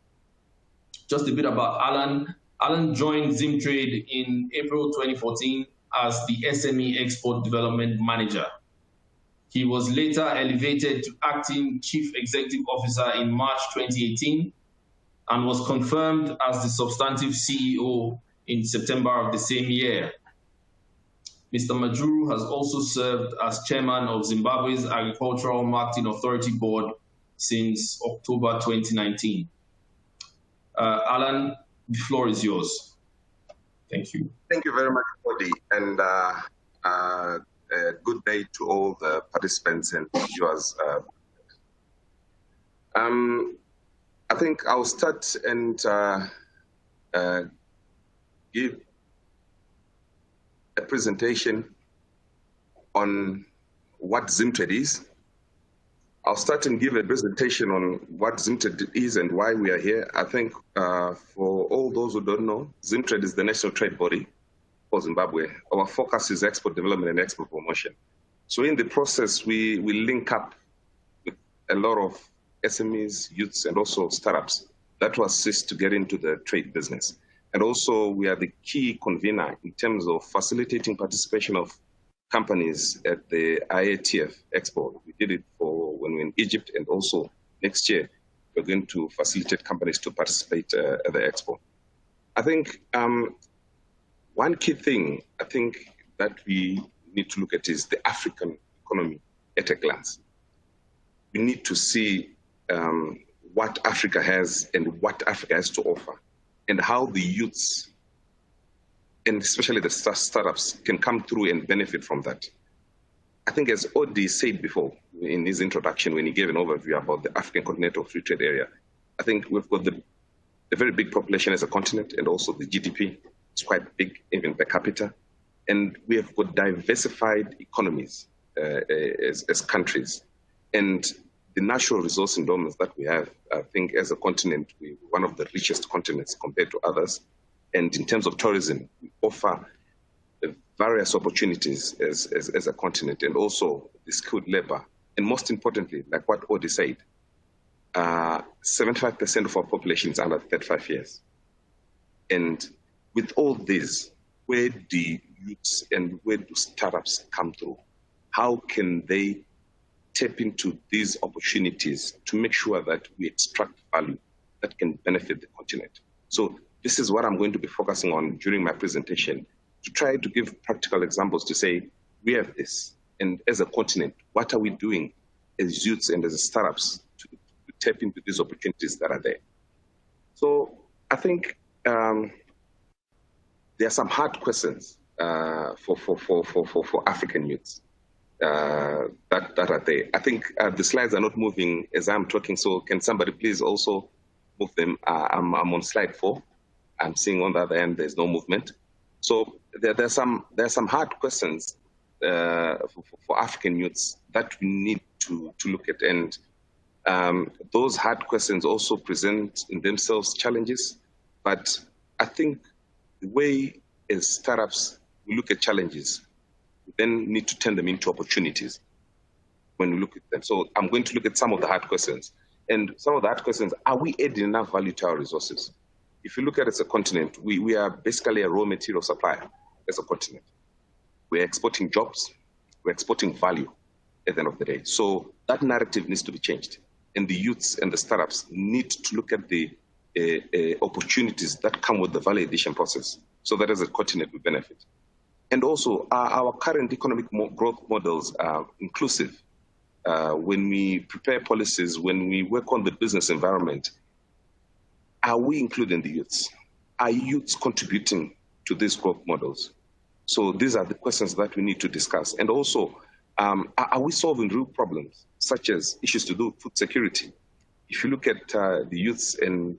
Just a bit about Alan. Alan joined Zimtrade in April 2014 as the SME Export Development Manager. He was later elevated to acting Chief Executive Officer in March 2018 and was confirmed as the substantive CEO in September of the same year. Mr. Majuru has also served as chairman of Zimbabwe's Agricultural Marketing Authority Board since October 2019. Alan, the floor is yours. Thank you. Thank you very much, Odi, and good day to all the participants and viewers. I think I'll start and give a presentation on what Zimtrade is. I'll start and give a presentation on what Zimtrade is and why we are here. I think for all those who don't know, Zimtrade is the national trade body for Zimbabwe. Our focus is export development and export promotion. So in the process, we link up with a lot of SMEs, youths, and also startups that will assist to get into the trade business. And also, we are the key convener in terms of facilitating participation of companies at the IATF Expo. We did it for when we were in Egypt, and also next year, we're going to facilitate companies to participate at the Expo. I think one key thing I think that we need to look at is the African economy at a glance. We need to see what Africa has and what Africa has to offer, and how the youths, and especially the startups, can come through and benefit from that. I think as Odi said before in his introduction, when he gave an overview about the African Continental Free Trade Area, I think we've got a very big population as a continent, and also the GDP is quite big, even per capita. And we have got diversified economies as countries. And the natural resource endowments that we have, I think as a continent, we're one of the richest continents compared to others. And in terms of tourism, we offer various opportunities as a continent, and also the skilled labor. And most importantly, like what Odi said, 75% of our population is under 35 years. And with all this, where do youths and where do startups come through? How can they tap into these opportunities to make sure that we extract value that can benefit the continent? So this is what I'm going to be focusing on during my presentation, to try to give practical examples to say, we have this, and as a continent, what are we doing as youths and as startups to tap into these opportunities that are there? So I think there are some hard questions for African youths that are there. I think the slides are not moving as I'm talking, so can somebody please also move them? I'm on slide 4. I'm seeing on the other end there's no movement. So there's some hard questions for African youths that we need to look at, and those hard questions also present in themselves challenges. But I think the way as startups we look at challenges, we then need to turn them into opportunities when we look at them. So I'm going to look at some of the hard questions. And some of the hard questions, are we adding enough value to our resources? If you look at it as a continent, we are basically a raw material supplier as a continent. We're exporting jobs, we're exporting value at the end of the day. So that narrative needs to be changed. And the youths and the startups need to look at the opportunities that come with the value addition process, so that as a continent we benefit. And also, our current economic growth models are inclusive. When we prepare policies, when we work on the business environment, are we including the youths? Are youths contributing to these growth models? So these are the questions that we need to discuss. And also, are we solving real problems, such as issues to do with food security, if you look at the youths, and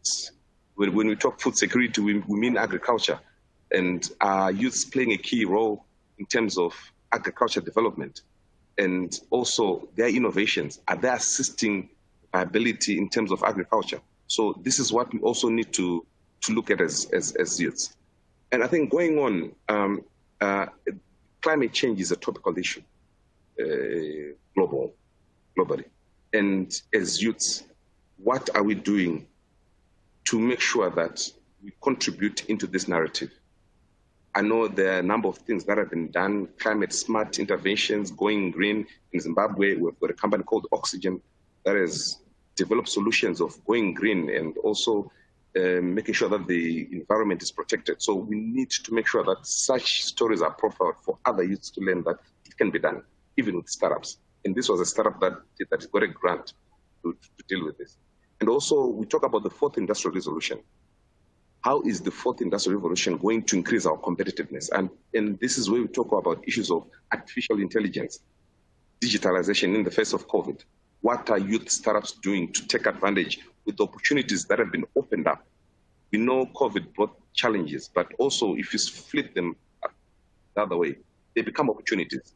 when we talk food security, we mean agriculture, and youths playing a key role in terms of agriculture development, and also their innovations. Are they assisting viability in terms of agriculture? So this is what we also need to look at as youths. And I think going on, climate change is a topical issue globally. And as youths, what are we doing to make sure that we contribute into this narrative? I know there are a number of things that have been done, climate smart interventions, going green. In Zimbabwe, we've got a company called Oxygen that has developed solutions of going green and also making sure that the environment is protected. So we need to make sure that such stories are profiled for other youths to learn that it can be done, even with startups. And this was a startup that got a grant to deal with this. And also, we talk about the fourth industrial revolution. How is the fourth industrial revolution going to increase our competitiveness? And this is where we talk about issues of artificial intelligence, digitalization in the face of COVID. What are youth startups doing to take advantage with the opportunities that have been opened up? We know COVID brought challenges, but also if you flip them the other way, they become opportunities.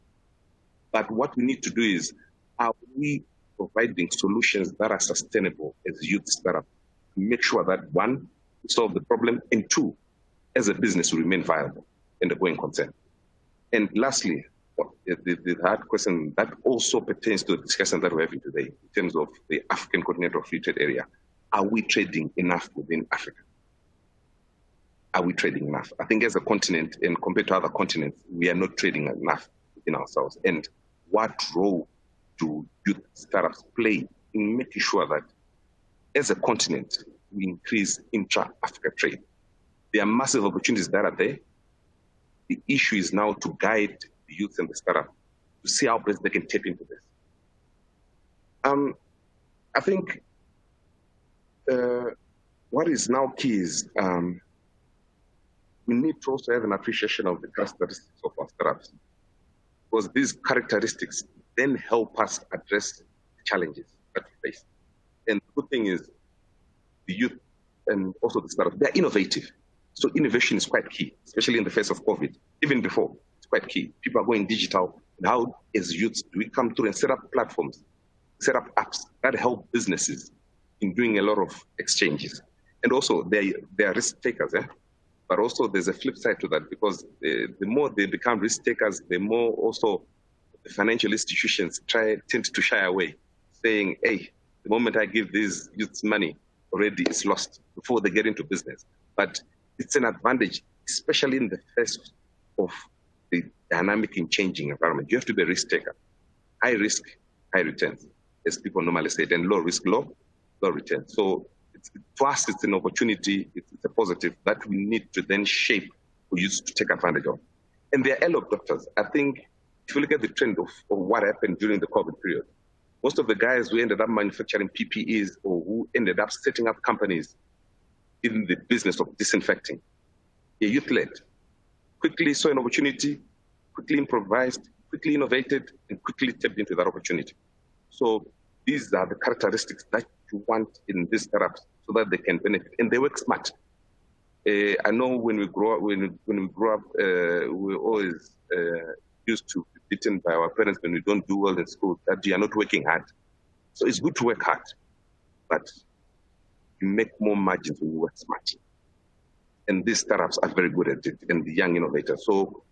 But what we need to do is, are we providing solutions that are sustainable as youth startups to make sure that, one, we solve the problem, and two, as a business, we remain viable and a going concern. And lastly, the hard question that also pertains to the discussion that we're having today in terms of the African Continental Free Trade Area. Are we trading enough within Africa? Are we trading enough? I think as a continent, and compared to other continents, we are not trading enough within ourselves. And what role do youth startups play in making sure that as a continent, we increase intra-Africa trade? There are massive opportunities that are there. The issue is now to guide the youth and the startup to see how best they can tap into this. I think what is now key is we need to also have an appreciation of the characteristics of our startups, because these characteristics then help us address the challenges that we face. And the good thing is the youth and also the startups, they're innovative. So innovation is quite key, especially in the face of COVID. Even before, it's quite key. People are going digital. And how, as youths, do we come through and set up platforms, set up apps that help businesses in doing a lot of exchanges? And also, they are risk takers, but also there's a flip side to that, because the more they become risk takers, the more also the financial institutions tend to shy away, saying, hey, the moment I give these youths money, already it's lost before they get into business. But it's an advantage, especially in the face of the dynamic and changing environment. You have to be a risk taker. High risk, high returns, as people normally say, and low risk, low return. So for us, it's an opportunity, it's a positive that we need to then shape for youth to take advantage of. And there are early adopters. I think if you look at the trend of what happened during the COVID period, most of the guys who ended up manufacturing PPEs or who ended up setting up companies in the business of disinfecting, they're youth-led. Quickly saw an opportunity, quickly improvised, quickly innovated, and quickly tapped into that opportunity. So these are the characteristics that you want in these startups so that they can benefit, and they work smart. I know when we grow up, we always used to be beaten by our parents when we don't do well in school, that you are not working hard. So it's good to work hard, but you make more margins when you work smart. And these startups are very good at it, and the young innovators. So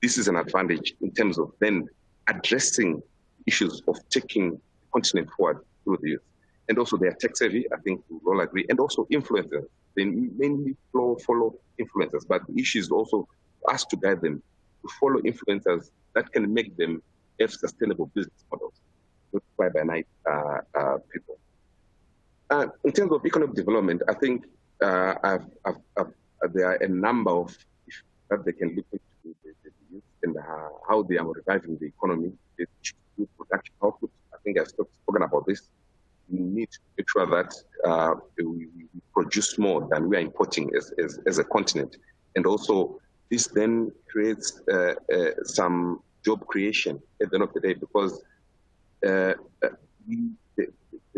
this is an advantage in terms of then addressing issues of taking the continent forward through the youth. And also they are tech savvy, I think we all agree, and also influencers. They mainly follow influencers, but the issue is also for us to guide them to follow influencers that can make them have sustainable business models, not fly by night people. In terms of economic development, I think there are a number of issues that they can look into the youth and how they are reviving the economy, the production output. I think I've spoken about this. We need to make sure that we produce more than we are importing as a continent. And also, this then creates some job creation at the end of the day, because the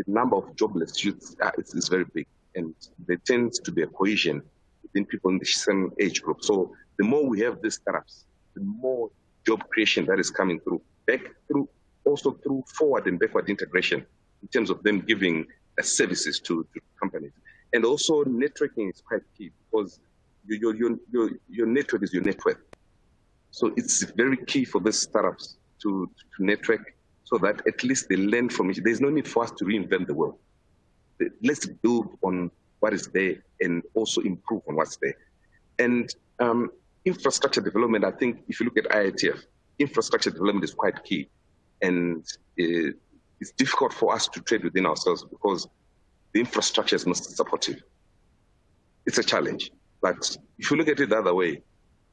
number number of jobless youths is very big, and there tends to be a cohesion within people in the same age group. So the more we have these startups, the more job creation that is coming through, also through forward and backward integration in terms of them giving services to companies. And also networking is quite key, because your network is your net worth. So it's very key for these startups to network, so that at least they learn from it. There's no need for us to reinvent the wheel. Let's build on what is there and also improve on what's there. And infrastructure development, I think if you look at IATF, infrastructure development is quite key. And it's difficult for us to trade within ourselves because the infrastructure is not supportive. It's a challenge. But if you look at it the other way,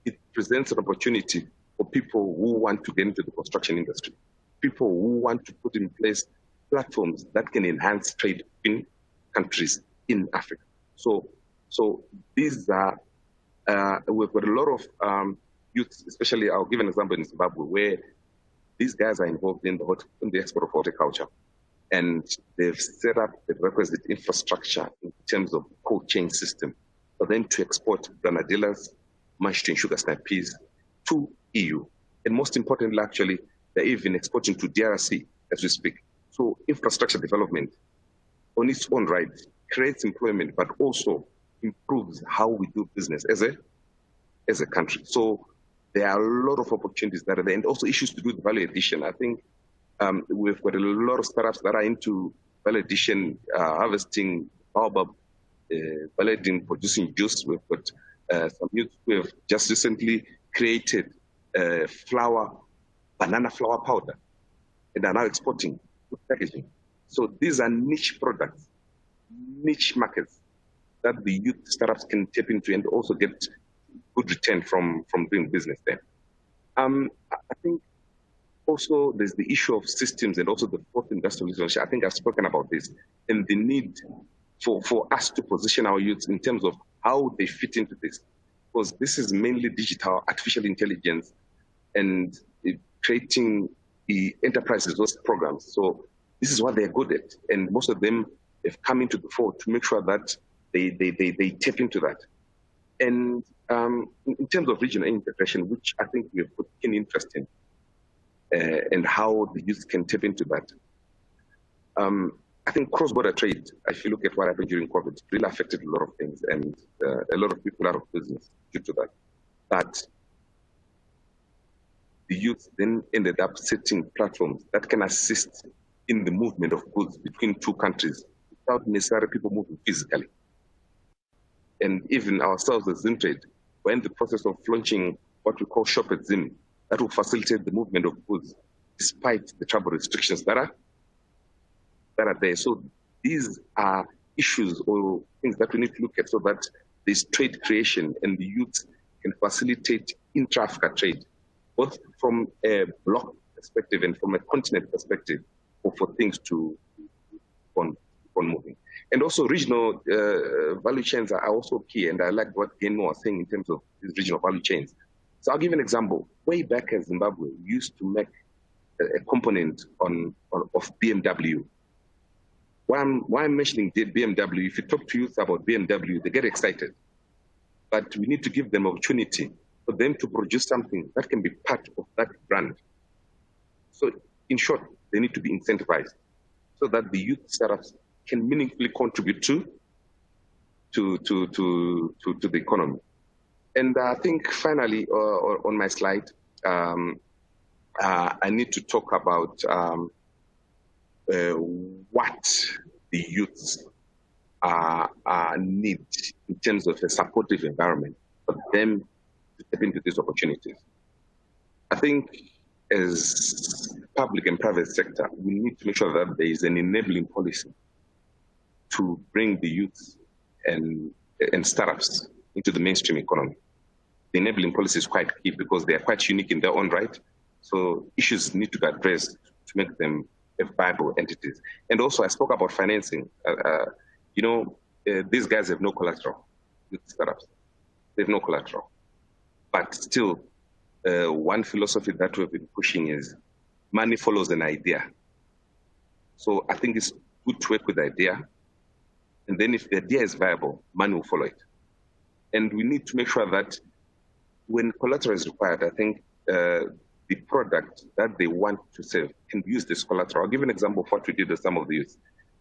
it presents an opportunity for people who want to get into the construction industry, people who want to put in place platforms that can enhance trade in countries in Africa. So these are, we've got a lot of youth, especially, I'll give an example in Zimbabwe, where these guys are involved in the export of horticulture. And they've set up the requisite infrastructure in terms of cold chain system for them to export granadillas, mashed and sugar snap peas to EU. And most importantly, actually, they're even exporting to DRC as we speak. So infrastructure development on its own right creates employment, but also improves how we do business as a country. So there are a lot of opportunities that are there, and also issues to do with value addition. I think we've got a lot of startups that are into value addition, harvesting baobab, value addition, producing juice. We've got some youth who have just recently created banana flour powder, and are now exporting food packaging. So these are niche products, niche markets that the youth startups can tap into and also get good return from doing business there. I think also there's the issue of systems and also the fourth industrial revolution. I think I've spoken about this, and the need for us to position our youths in terms of how they fit into this, because this is mainly digital, artificial intelligence, and creating the enterprise resource programs. So this is what they're good at, and most of them have come into the fore to make sure that they tap into that. And in terms of regional integration, which I think we have put keen interest in, and how the youth can tap into that. I think cross-border trade, if you look at what happened during COVID, really affected a lot of things, and a lot of people out of business due to that. But the youth then ended up setting platforms that can assist in the movement of goods between two countries without necessarily people moving physically. And even ourselves as Zimtrade, we're in the process of launching what we call Shop at Zim, that will facilitate the movement of goods despite the travel restrictions that are there. So these are issues or things that we need to look at so that there's trade creation and the youth can facilitate intra-Africa trade, both from a block perspective and from a continent perspective, for things to on moving. And also regional value chains are also key, and I like what Genmo was saying in terms of these regional value chains. So I'll give an example. Way back in Zimbabwe, we used to make a component of BMW. Why I'm mentioning BMW, if you talk to youth about BMW, they get excited. But we need to give them opportunity for them to produce something that can be part of that brand. So in short, they need to be incentivized so that the youth startups can meaningfully contribute to the economy. And I think finally, on my slide, I need to talk about what the youths need in terms of a supportive environment for them to step into these opportunities. I think as public and private sector, we need to make sure that there is an enabling policy to bring the youth and startups into the mainstream economy. The enabling policy is quite key because they are quite unique in their own right. So issues need to be addressed to make them viable entities. And also I spoke about financing. These guys have no collateral, youth startups. They have no collateral. But still, one philosophy that we've been pushing is money follows an idea. So I think it's good to work with the idea. And then if the idea is viable, money will follow it. And we need to make sure that when collateral is required, I think the product that they want to sell can use this collateral. I'll give an example of what we did with some of the youth.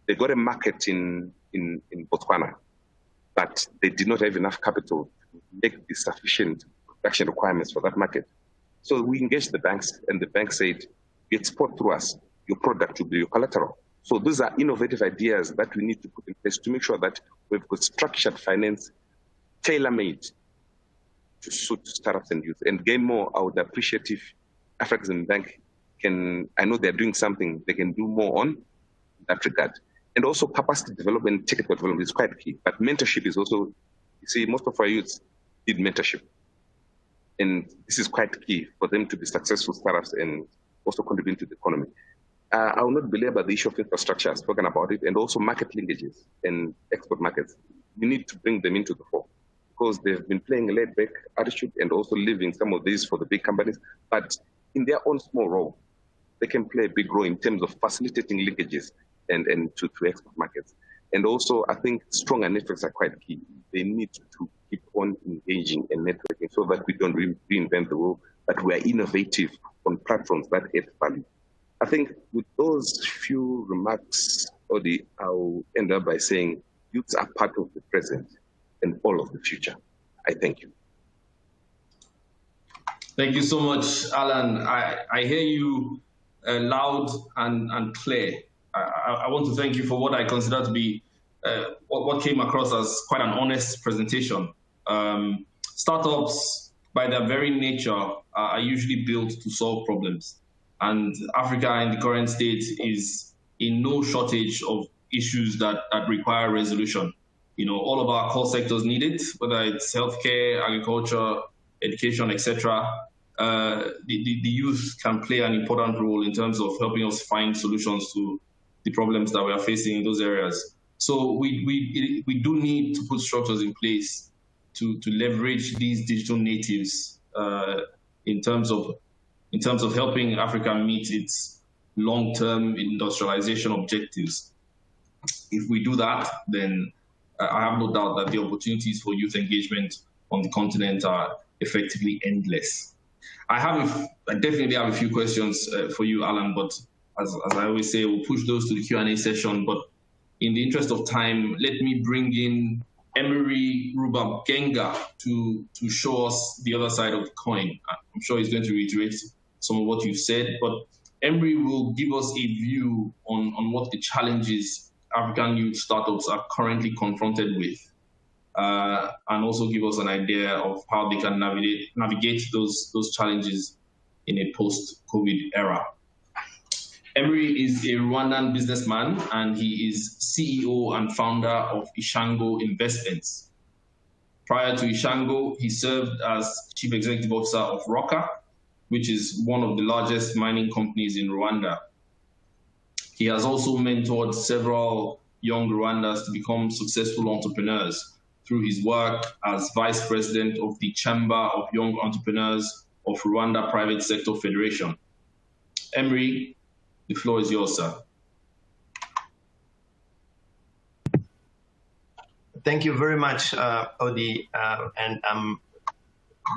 They got a market in Botswana, but they did not have enough capital to make the sufficient production requirements for that market. So we engaged the banks, and the bank said, you export through us, your product will be your collateral. So these are innovative ideas that we need to put in place to make sure that we've got structured finance tailor-made to suit startups and youth. And again, more, I would appreciate if African Bank can, I know they're doing something, they can do more on that regard. And also capacity development, technical development is quite key. But mentorship is also, you see, most of our youths need mentorship. And this is quite key for them to be successful startups and also contribute to the economy. I will not belabor the issue of infrastructure, I've spoken about it, and also market linkages and export markets. We need to bring them into the fore because they've been playing a laid-back attitude and also leaving some of these for the big companies. But in their own small role, they can play a big role in terms of facilitating linkages and to export markets. And also, I think stronger networks are quite key. They need to keep on engaging and networking so that we don't reinvent the wheel, but we are innovative on platforms that add value. I think with those few remarks, Odi, I'll end up by saying youths are part of the present and all of the future. I thank you. Thank you so much, Alan. I hear you loud and clear. I want to thank you for what I consider to be what came across as quite an honest presentation. Startups, by their very nature, are usually built to solve problems. And Africa in the current state is in no shortage of issues that require resolution. You know, all of our core sectors need it, whether it's healthcare, agriculture, education, etc. The youth can play an important role in terms of helping us find solutions to the problems that we are facing in those areas. So we do need to put structures in place to leverage these digital natives in terms of helping Africa meet its long-term industrialization objectives. If we do that, then I have no doubt that the opportunities for youth engagement on the continent are effectively endless. I definitely have a few questions for you, Alan, but as I always say, we'll push those to the Q&A session. But in the interest of time, let me bring in Emery Rubagenga to show us the other side of the coin. I'm sure he's going to reiterate some of what you've said, but Emery will give us a view on what the challenges African youth startups are currently confronted with, and also give us an idea of how they can navigate those challenges in a post-COVID era. Emery is a Rwandan businessman, and he is CEO and founder of Ishango Investments. Prior to Ishango, he served as Chief Executive Officer of Roca, which is one of the largest mining companies in Rwanda. He has also mentored several young Rwandans to become successful entrepreneurs through his work as Vice President of the Chamber of Young Entrepreneurs of Rwanda Private Sector Federation. Emery, the floor is yours, sir. Thank you very much, Odi, and I'm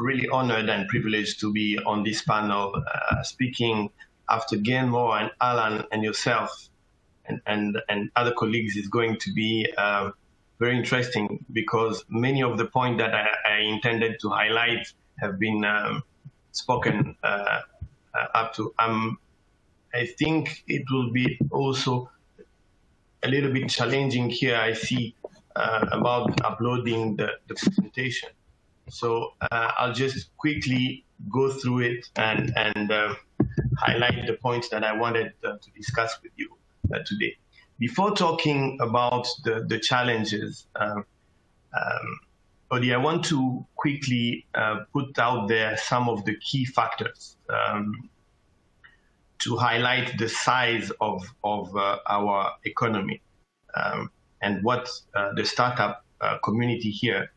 really honored and privileged to be on this panel speaking after Gilmore and Alan and yourself and other colleagues. Is going to be very interesting because many of the points that I intended to highlight have been spoken up to. I think it will be also a little bit challenging here, I see, about uploading the presentation. So I'll just quickly go through it and highlight the points that I wanted to discuss with you today. Before talking about the challenges, Odi, I want to quickly put out there some of the key factors to highlight the size of our economy and what the startup community here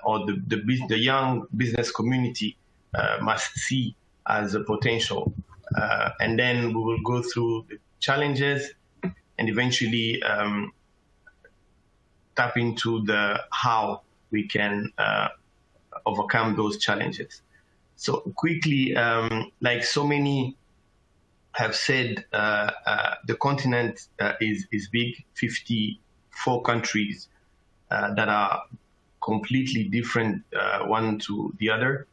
or the young business community must see as a potential. And then we will go through the challenges and eventually tap into the how we can overcome those challenges. So quickly, like so many have said, the continent is big, 54 countries that are completely different one to the other,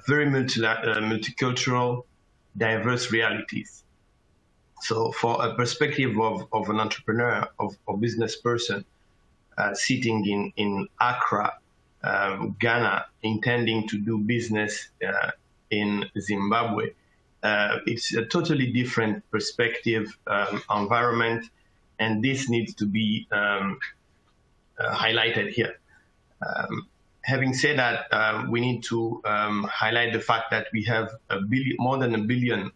very multicultural, diverse realities. So for a perspective of an entrepreneur, of business person sitting in Accra, Ghana, intending to do business in Zimbabwe, it's a totally different perspective, environment, and this needs to be highlighted here. Having said that, we need to highlight the fact that we have more than a billion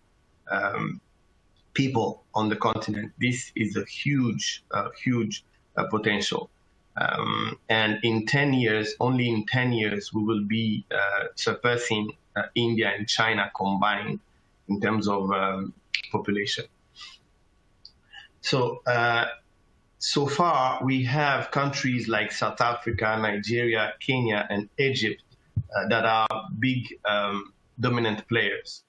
people on the continent. This is a huge, huge potential. And in 10 years, only in 10 years, we will be surpassing India and China combined in terms of population. So, so far, we have countries like South Africa, Nigeria, Kenya, and Egypt that are big dominant players.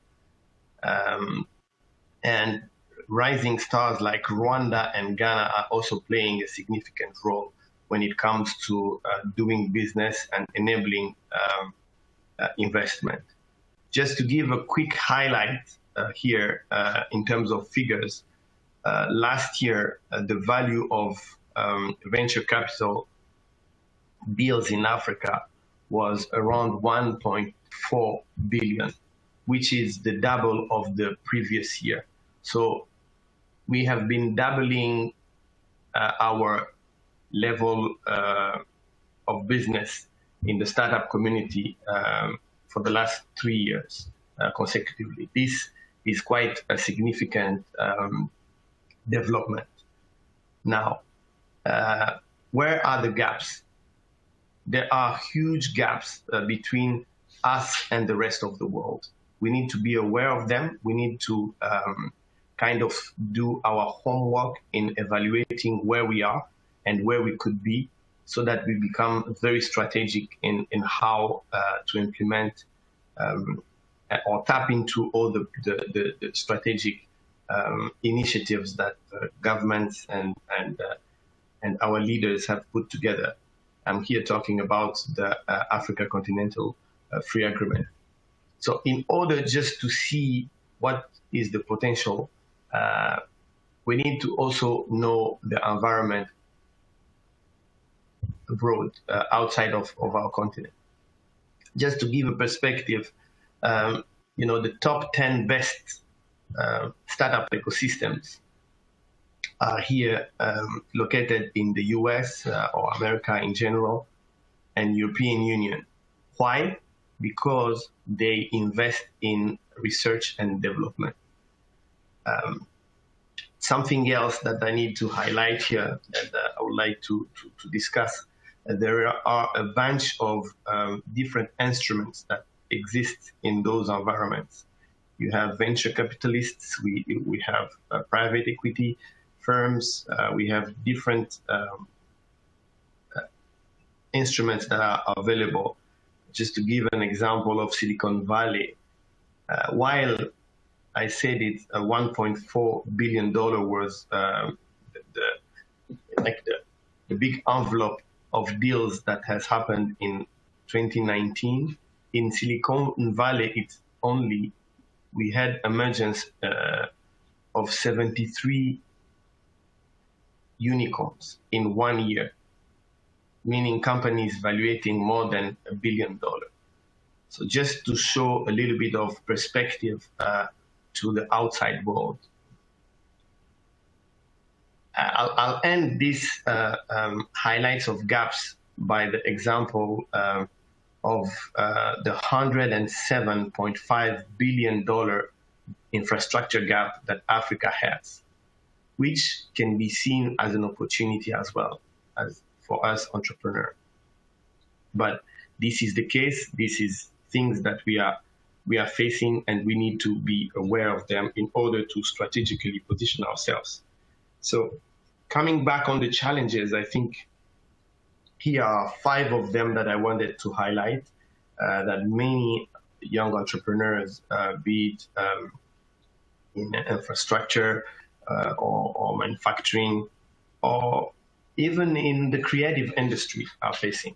And rising stars like Rwanda and Ghana are also playing a significant role when it comes to doing business and enabling investment. Just to give a quick highlight here in terms of figures, last year, the value of venture capital deals in Africa was around 1.4 billion, which is the double of the previous year. So we have been doubling our level of business in the startup community for the last 3 years consecutively. This is quite a significant development. Now, where are the gaps? There are huge gaps between us and the rest of the world. We need to be aware of them. We need to kind of do our homework in evaluating where we are and where we could be, so that we become very strategic in how to implement or tap into all the strategic initiatives that governments and our leaders have put together. I'm here talking about the Africa Continental Free Agreement. So in order just to see what is the potential, we need to also know the environment abroad, outside of our continent. Just to give a perspective, you know, the top 10 best startup ecosystems are here, located in the US or America in general, and European Union. Why? Because they invest in research and development. Something else that I need to highlight here that I would like to discuss, there are a bunch of different instruments that exist in those environments. You have venture capitalists, we have private equity firms, we have different instruments that are available. Just to give an example of Silicon Valley, while I said it's a $1.4 billion was the big envelope of deals that has happened in 2019. In Silicon Valley, we had emergence of 73 unicorns in 1 year, meaning companies valuating more than $1 billion. So just to show a little bit of perspective to the outside world. I'll end these highlights of gaps by the example of the $107.5 billion infrastructure gap that Africa has, which can be seen as an opportunity as well as for us entrepreneurs. But this is the case. This is things that we are facing, and we need to be aware of them in order to strategically position ourselves. So coming back on the challenges, I think here are 5 of them that I wanted to highlight that many young entrepreneurs, be it in infrastructure or manufacturing, or even in the creative industry, are facing.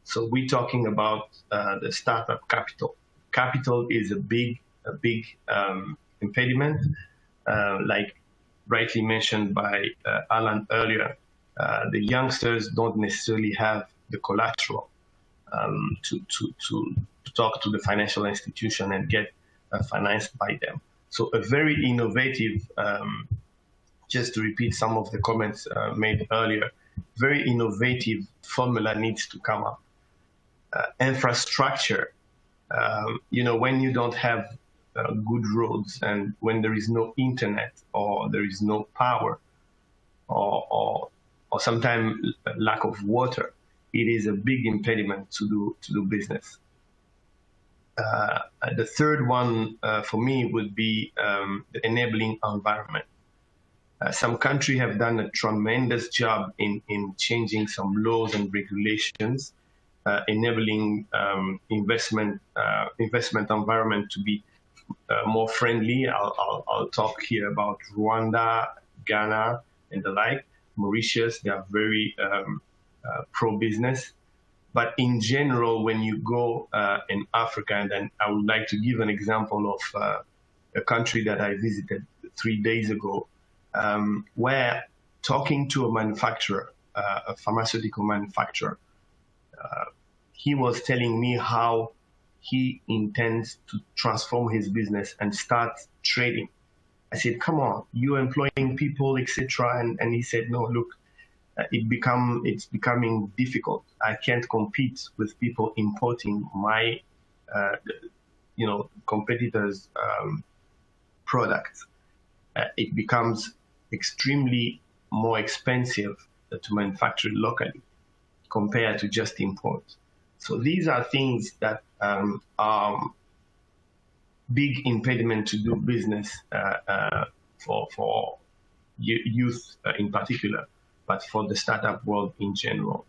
So we're talking about the startup capital. Capital is a big impediment, like rightly mentioned by Alan earlier. The youngsters don't necessarily have the collateral to talk to the financial institution and get financed by them. So a very innovative, just to repeat some of the comments made earlier, very innovative formula needs to come up. Infrastructure, when you don't have good roads and when there is no internet or there is no power or sometimes lack of water, it is a big impediment to do business. The third one for me would be the enabling environment. Some countries have done a tremendous job in changing some laws and regulations, enabling investment environment to be more friendly. I'll talk here about Rwanda, Ghana, and the like. Mauritius, they are very pro-business. But in general, when you go in Africa, and then I would like to give an example of a country that I visited 3 days ago, where talking to a manufacturer, a pharmaceutical manufacturer, he was telling me how he intends to transform his business and start trading. I said, come on, you're employing people, etc. And he said, no, look, it's becoming difficult. I can't compete with people importing my, competitors' products. It becomes extremely more expensive to manufacture locally compared to just import. So these are things that are big impediment to do business for youth in particular, but for the startup world in general.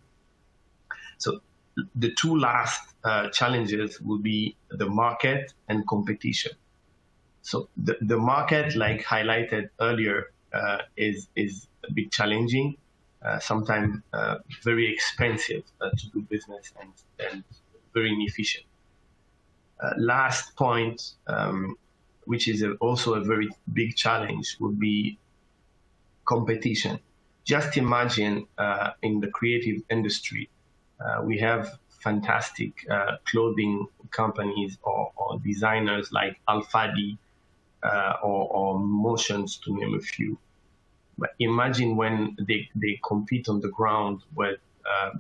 So the 2 last challenges will be the market and competition. So the market, like highlighted earlier, is a bit challenging, sometimes very expensive to do business and very inefficient. Last point, which is also a very big challenge, would be competition. Just imagine in the creative industry, we have fantastic clothing companies or designers like Alfadi or Motions, to name a few. But imagine when they compete on the ground with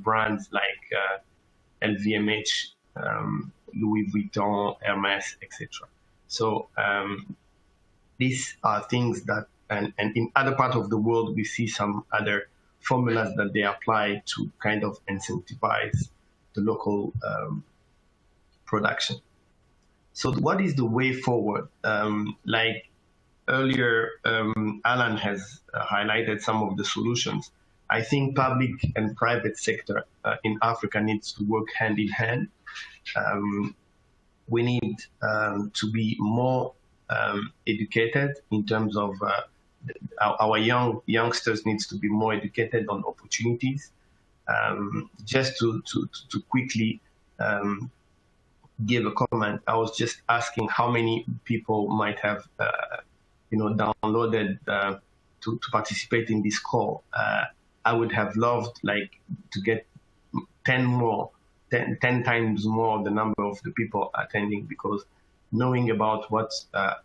brands like LVMH, Louis Vuitton, Hermes, etc. So these are things that, and in other parts of the world, we see some other formulas that they apply to kind of incentivize the local production. So what is the way forward? Like earlier, Alan has highlighted some of the solutions. I think public and private sector in Africa needs to work hand in hand. We need to be more educated in terms of our youngsters needs to be more educated on opportunities. Just to quickly give a comment, I was just asking how many people might have downloaded to participate in this call. I would have loved to get 10 times more the number of the people attending, because knowing about what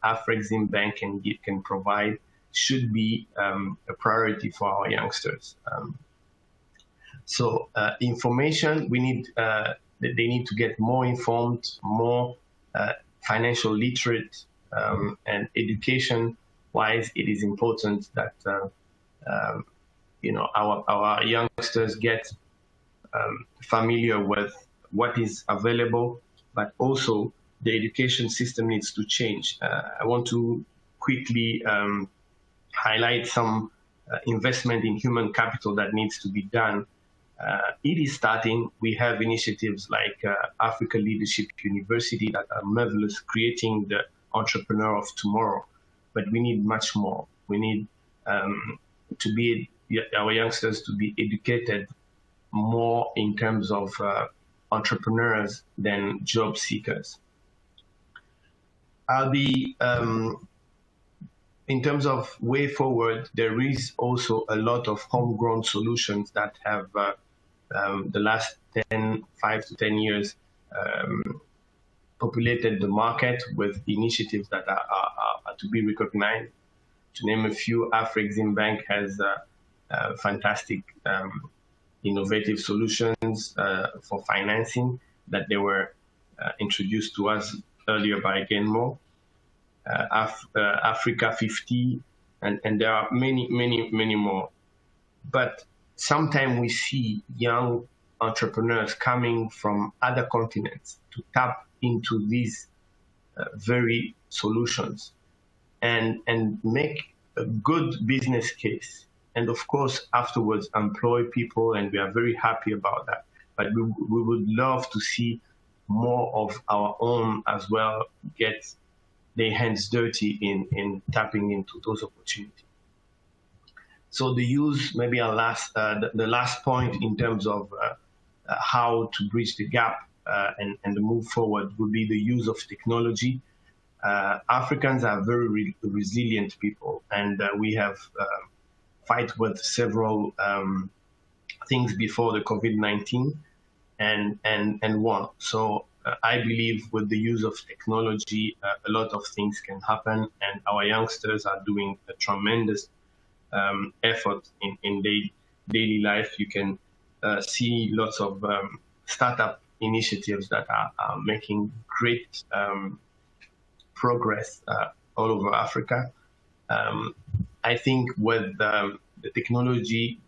Afrexim Bank can provide should be a priority for our youngsters. So information, we need, they need to get more informed, more financial literate, and education-wise, it is important that our youngsters get familiar with what is available, but also the education system needs to change. I want to quickly highlight some investment in human capital that needs to be done. It is starting. We have initiatives like Africa Leadership University that are marvelous, creating the entrepreneur of tomorrow. But we need much more. We need our youngsters to be educated more in terms of entrepreneurs than job seekers. In terms of way forward, there is also a lot of homegrown solutions that have the last 5 to 10 years populated the market with initiatives that are to be recognized. To name a few, Afrexim Bank has fantastic innovative solutions for financing that they were introduced to us earlier by Genmo. Africa 50, and there are many more. But sometimes we see young entrepreneurs coming from other continents to tap into these very solutions and make a good business case. And of course, afterwards, employ people, and we are very happy about that. But we would love to see more of our own as well get their hands dirty in tapping into those opportunities. So the use, maybe the last point in terms of how to bridge the gap and move forward would be the use of technology. Africans are very resilient people, and we have fight with several things before the COVID-19 and won. So I believe with the use of technology, a lot of things can happen, and our youngsters are doing a tremendous effort in their daily life. You can see lots of startup initiatives that are making great progress all over Africa. I think with the technology,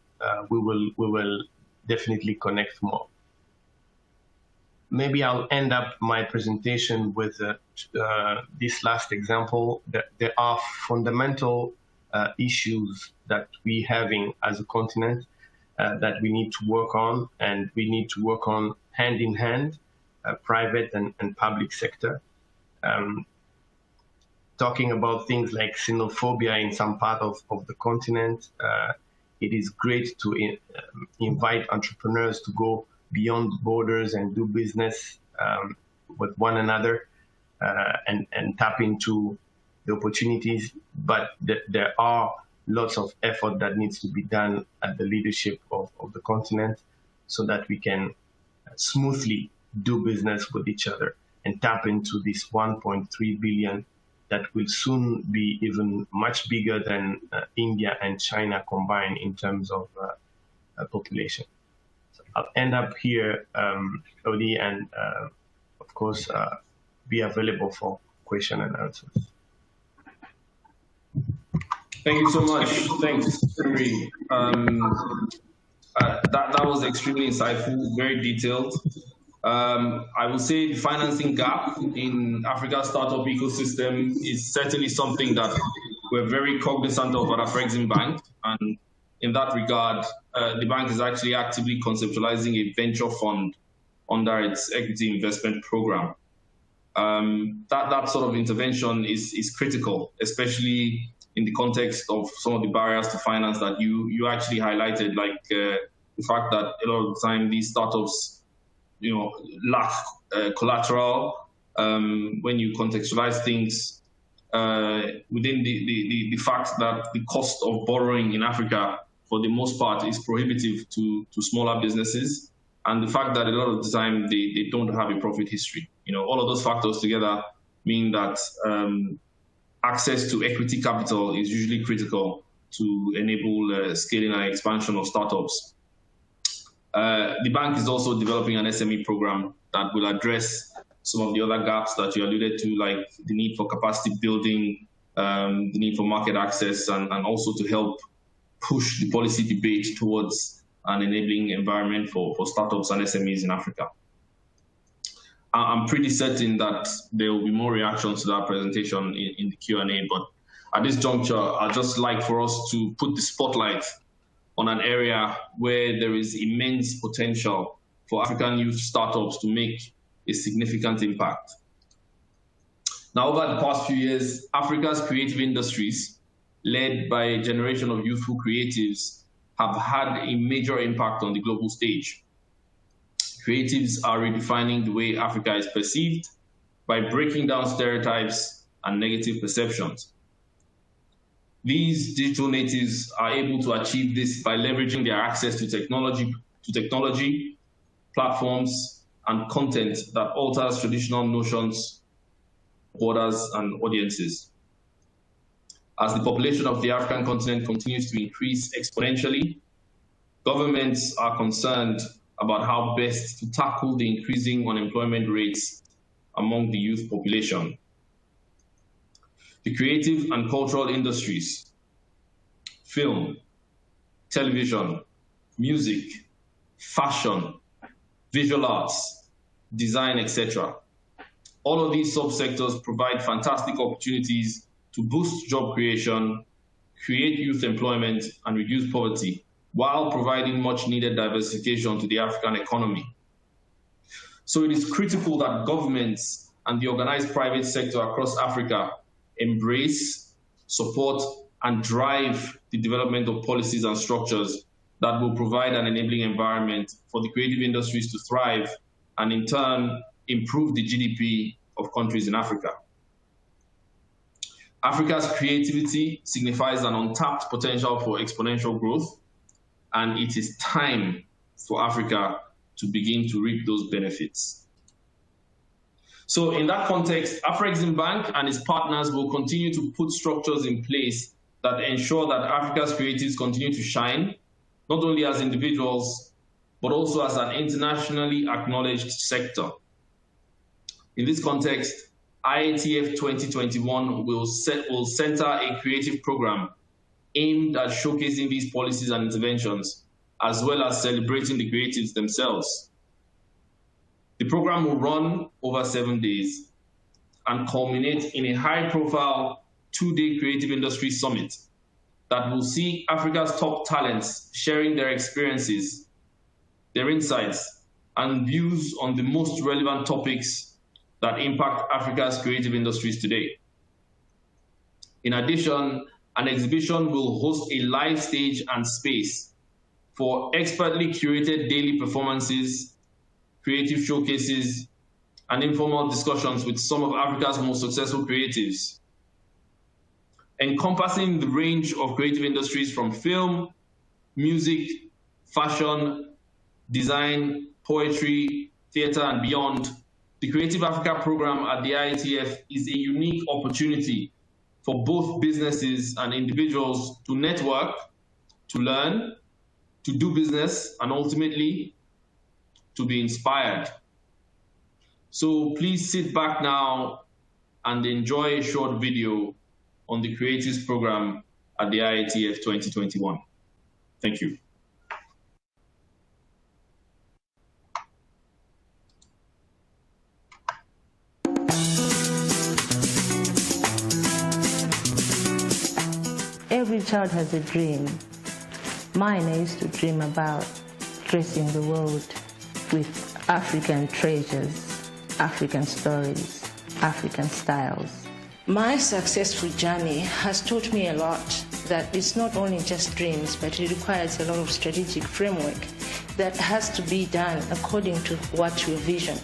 we will definitely connect more. Maybe I'll end up my presentation with this last example. That there are fundamental issues that we having as a continent that we need to work on, and we need to work on hand in hand, private and public sector. Talking about things like xenophobia in some part of the continent, it is great to invite entrepreneurs to go beyond borders and do business with one another and tap into the opportunities. But there are lots of effort that needs to be done at the leadership of the continent so that we can smoothly do business with each other and tap into this 1.3 billion that will soon be even much bigger than India and China combined in terms of population. So I'll end up here, Odi, and of course, be available for question and answers. Thank you so much. Thanks, Henry. That was extremely insightful, very detailed. I will say the financing gap in Africa's startup ecosystem is certainly something that we're very cognizant of at Afrexim Bank. And in that regard, the bank is actually actively conceptualizing a venture fund under its equity investment program. That sort of intervention is critical, especially in the context of some of the barriers to finance that you actually highlighted, like the fact that a lot of the time these startups lack collateral. When you contextualize things within the fact that the cost of borrowing in Africa, for the most part, is prohibitive to smaller businesses, and the fact that a lot of the time they don't have a profit history. All of those factors together mean that access to equity capital is usually critical to enable scaling and expansion of startups. The bank is also developing an SME program that will address some of the other gaps that you alluded to, like the need for capacity building, the need for market access, and also to help push the policy debate towards an enabling environment for startups and SMEs in Africa. I'm pretty certain that there will be more reactions to that presentation in the Q&A, but at this juncture, I'd just like for us to put the spotlight on an area where there is immense potential for African youth startups to make a significant impact. Now, over the past few years, Africa's creative industries, led by a generation of youthful creatives, have had a major impact on the global stage. Creatives are redefining the way Africa is perceived by breaking down stereotypes and negative perceptions. These digital natives are able to achieve this by leveraging their access to technology, platforms, and content that alters traditional notions, borders, and audiences. As the population of the African continent continues to increase exponentially, governments are concerned about how best to tackle the increasing unemployment rates among the youth population. The creative and cultural industries, film, television, music, fashion, visual arts, design, etc. All of these subsectors provide fantastic opportunities to boost job creation, create youth employment, and reduce poverty, while providing much needed diversification to the African economy. So it is critical that governments and the organized private sector across Africa embrace, support, and drive the development of policies and structures that will provide an enabling environment for the creative industries to thrive and in turn improve the GDP of countries in Africa. Africa's creativity signifies an untapped potential for exponential growth, and it is time for Africa to begin to reap those benefits. So in that context, Afreximbank and its partners will continue to put structures in place that ensure that Africa's creatives continue to shine, not only as individuals, but also as an internationally acknowledged sector. In this context, IATF2021 will center a creative program aimed at showcasing these policies and interventions, as well as celebrating the creatives themselves. The program will run over 7 days and culminate in a high-profile 2-day creative industry summit that will see Africa's top talents sharing their experiences, their insights, and views on the most relevant topics that impact Africa's creative industries today. In addition, an exhibition will host a live stage and space for expertly curated daily performances, creative showcases, and informal discussions with some of Africa's most successful creatives, encompassing the range of creative industries from film, music, fashion, design, poetry, theater, and beyond. The Creative Africa program at the IATF is a unique opportunity for both businesses and individuals to network, to learn, to do business, and ultimately to be inspired. So please sit back now and enjoy a short video on the Creatives program at the IATF 2021. Thank you. Every child has a dream. Mine is to dream about gracing the world with African treasures, African stories, African styles. My successful journey has taught me a lot, that it's not only just dreams, but it requires a lot of strategic framework that has to be done according to what your vision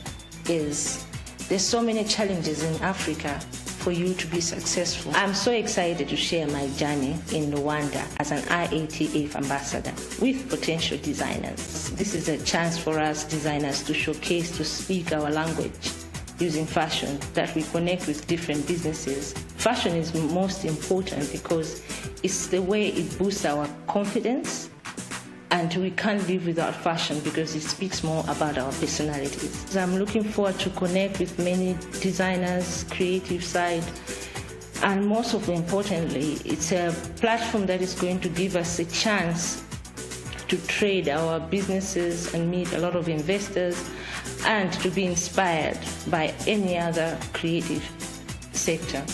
is. There's so many challenges in Africa for you to be successful. I'm so excited to share my journey in Rwanda as an IATF ambassador with potential designers. This is a chance for us designers to showcase, to speak our language using fashion, that we connect with different businesses. Fashion is most important because it's the way it boosts our confidence, and we can't live without fashion because it speaks more about our personalities. So I'm looking forward to connect with many designers, creative side, and most importantly, it's a platform that is going to give us a chance to trade our businesses and meet a lot of investors and to be inspired by any other creative sector.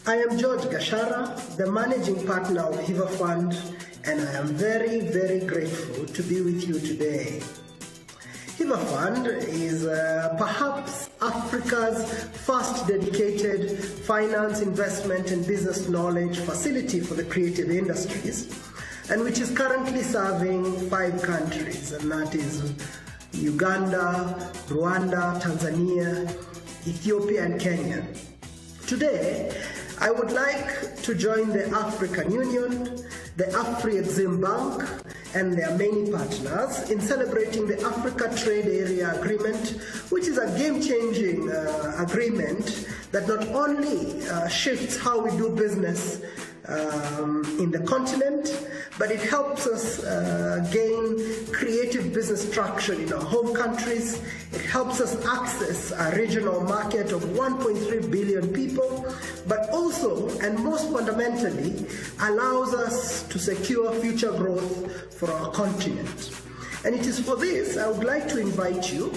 I am George Gashara, the managing partner of Hiva Fund, and I am very, very grateful to be with you today. Hiva Fund is perhaps Africa's first dedicated finance, investment, and business knowledge facility for the creative industries, and which is currently serving 5 countries, and that is Uganda, Rwanda, Tanzania, Ethiopia, and Kenya. Today, I would like to join the African Union, the Afri-Exim Bank, and their many partners in celebrating the Africa Trade Area Agreement, which is a game-changing agreement that not only shifts how we do business in the continent, but it helps us gain creative business traction in our home countries. It helps us access a regional market of 1.3 billion people, but also, and most fundamentally, allows us to secure future growth for our continent. And it is for this I would like to invite you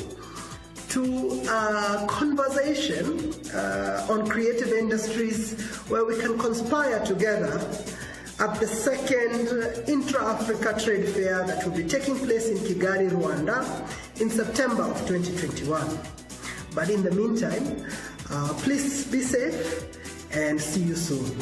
to a conversation on creative industries where we can conspire together at the second Intra-Africa Trade Fair that will be taking place in Kigali, Rwanda in September of 2021. But in the meantime, please be safe and see you soon.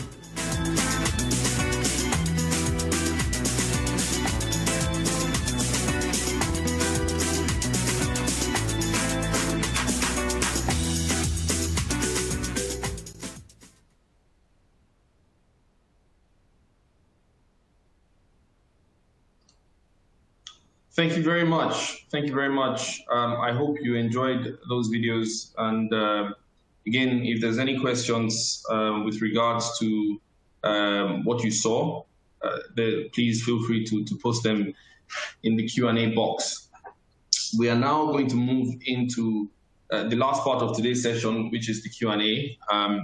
Thank you very much. Thank you very much. I hope you enjoyed those videos. And again, if there's any questions with regards to what you saw, please feel free to post them in the Q&A box. We are now going to move into the last part of today's session, which is the Q&A.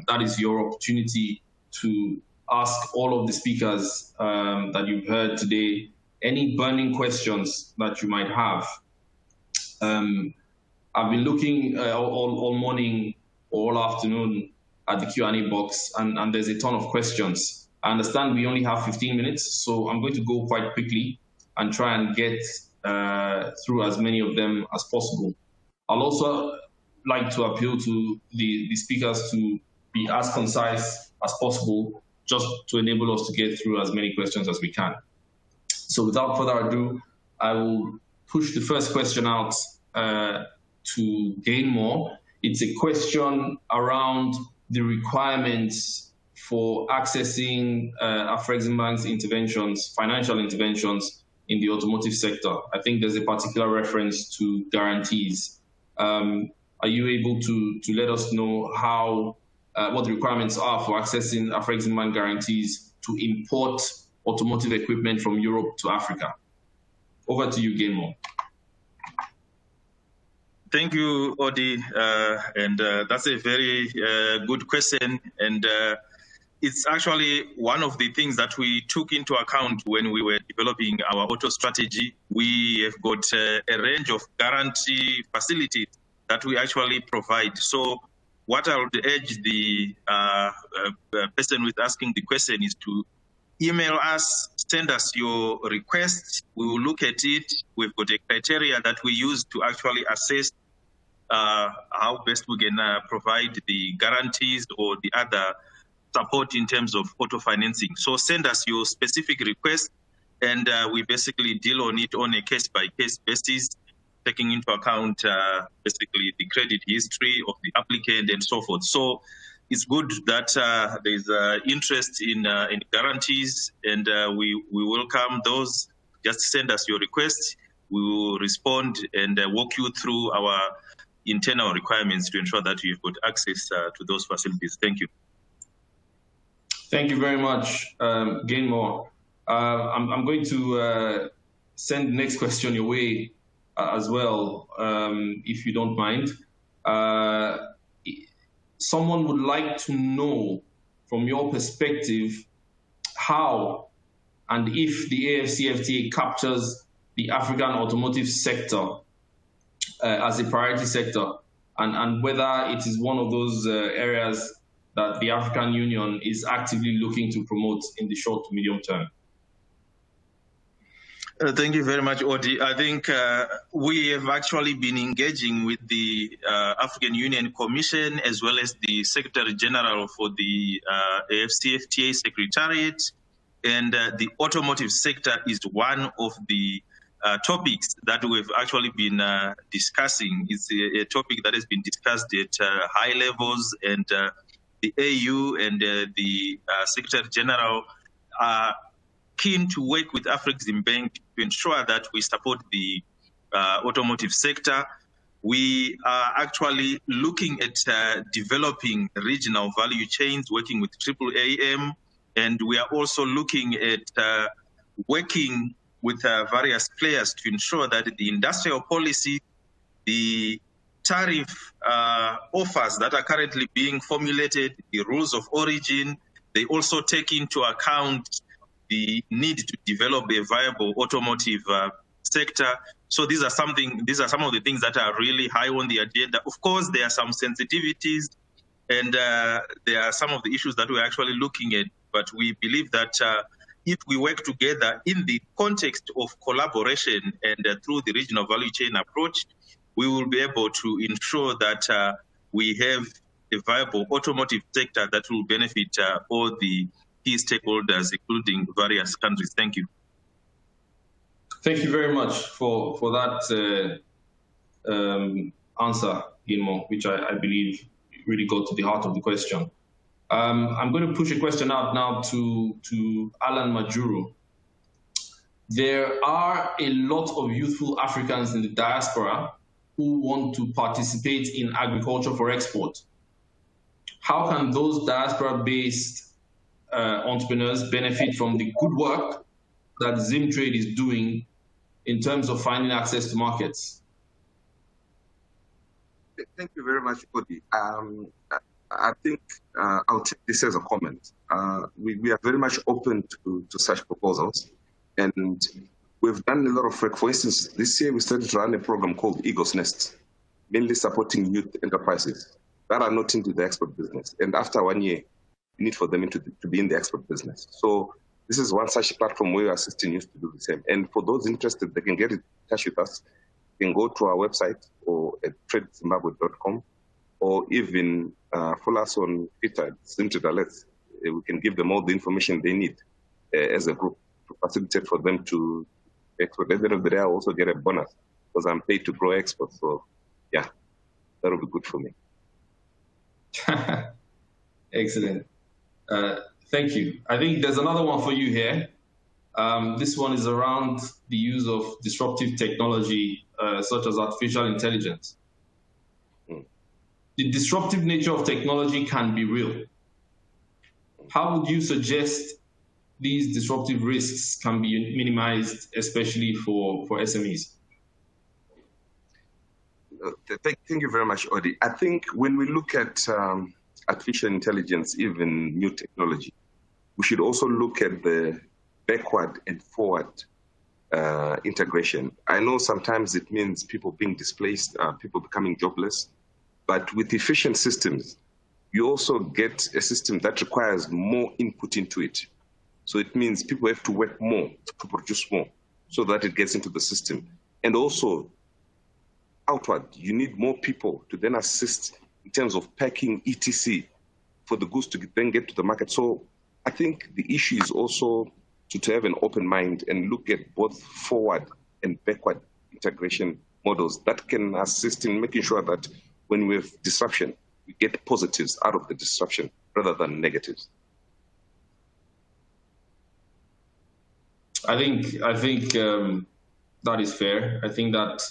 That is your opportunity to ask all of the speakers that you've heard today any burning questions that you might have. I've been looking all morning or all afternoon at the Q&A box, and there's a ton of questions. I understand we only have 15 minutes, so I'm going to go quite quickly and try and get through as many of them as possible. I'll also like to appeal to the speakers to be as concise as possible, just to enable us to get through as many questions as we can. So without further ado, I will push the first question out to Gain More. It's a question around the requirements for accessing Afrexim Bank's interventions, financial interventions in the automotive sector. I think there's a particular reference to guarantees. Are you able to let us know how what the requirements are for accessing Afrexim Bank guarantees to import automotive equipment from Europe to Africa? Over to you, Gainmore. Thank you, Odi, and that's a very good question. And it's actually one of the things that we took into account when we were developing our auto strategy. We have got a range of guarantee facilities that we actually provide. So what I would urge the person with asking the question is to email us, send us your request. We will look at it. We've got a criteria that we use to actually assess how best we can provide the guarantees or the other support in terms of auto financing. So send us your specific request, and we basically deal on it on a case-by-case basis, taking into account basically the credit history of the applicant and so forth. So it's good that there's interest in guarantees, and we welcome those. Just send us your request. We will respond and walk you through our internal requirements to ensure that you've got access to those facilities. Thank you. Thank you very much, Gainmore. I'm going to send the next question your way as well, if you don't mind. Someone would like to know, from your perspective, how and if the AFCFTA captures the African automotive sector as a priority sector, and whether it is one of those areas that the African Union is actively looking to promote in the short to medium term? Thank you very much, Odi. I think we have actually been engaging with the African Union Commission as well as the Secretary General for the AFCFTA Secretariat, and the automotive sector is one of the topics that we've actually been discussing. It's a topic that has been discussed at high levels, and the AU and the Secretary General are keen to work with Afreximbank to ensure that we support the automotive sector. We are actually looking at developing regional value chains, working with AAAM, and we are also looking at working with various players to ensure that the industrial policy, the tariff offers that are currently being formulated, the rules of origin, they also take into account the need to develop a viable automotive sector. So these are some of the things that are really high on the agenda. Of course, there are some sensitivities, and there are some of the issues that we're actually looking at, but we believe that if we work together in the context of collaboration and through the regional value chain approach, we will be able to ensure that we have a viable automotive sector that will benefit all the key stakeholders, including various countries. Thank you. Thank you very much for that answer, Gilmore, which I believe really got to the heart of the question. I'm going to push a question out now to Alan Majuru. There are a lot of youthful Africans in the diaspora who want to participate in agriculture for export. How can those diaspora-based entrepreneurs benefit from the good work that Zimtrade is doing in terms of finding access to markets? Thank you very much, Odi. I think I'll take this as a comment. We are very much open to such proposals, and we've done a lot of work. For instance, this year we started to run a program called Eagle's Nest, mainly supporting youth enterprises that are not into the export business. And after 1 year, we need for them to be in the export business. So this is one such platform where we're assisting youth to do the same. And for those interested, they can get in touch with us. You can go to our website or at tradezimbabwe.com, or even follow us on Twitter, Zimtrade Alerts. We can give them all the information they need as a group to facilitate for them to export. At the end of the day, I also get a bonus because I'm paid to grow export. So yeah, that'll be good for me. Excellent. Thank you. I think there's another one for you here. This one is around the use of disruptive technology, such as artificial intelligence. The disruptive nature of technology can be real. How would you suggest these disruptive risks can be minimized, especially for SMEs? Thank you very much, Odi. I think when we look at artificial intelligence, even new technology, we should also look at the backward and forward integration. I know sometimes it means people being displaced, people becoming jobless, but with efficient systems, you also get a system that requires more input into it. So it means people have to work more to produce more so that it gets into the system. And also outward, you need more people to then assist in terms of packing, etc., for the goods to then get to the market. So I think the issue is also to have an open mind and look at both forward and backward integration models that can assist in making sure that when we have disruption, we get positives out of the disruption rather than negatives. I think that is fair. I think that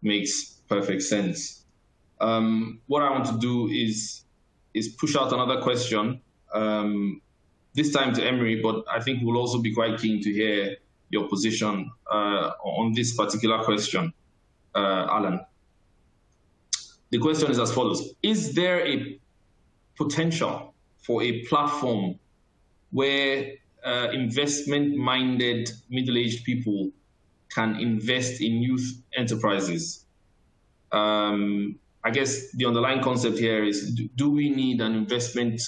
makes perfect sense. What I want to do is push out another question, this time to Emery, but I think we'll also be quite keen to hear your position on this particular question, Alan. The question is as follows. Is there a potential for a platform where investment-minded middle-aged people can invest in youth enterprises? I guess the underlying concept here is, do we need an investment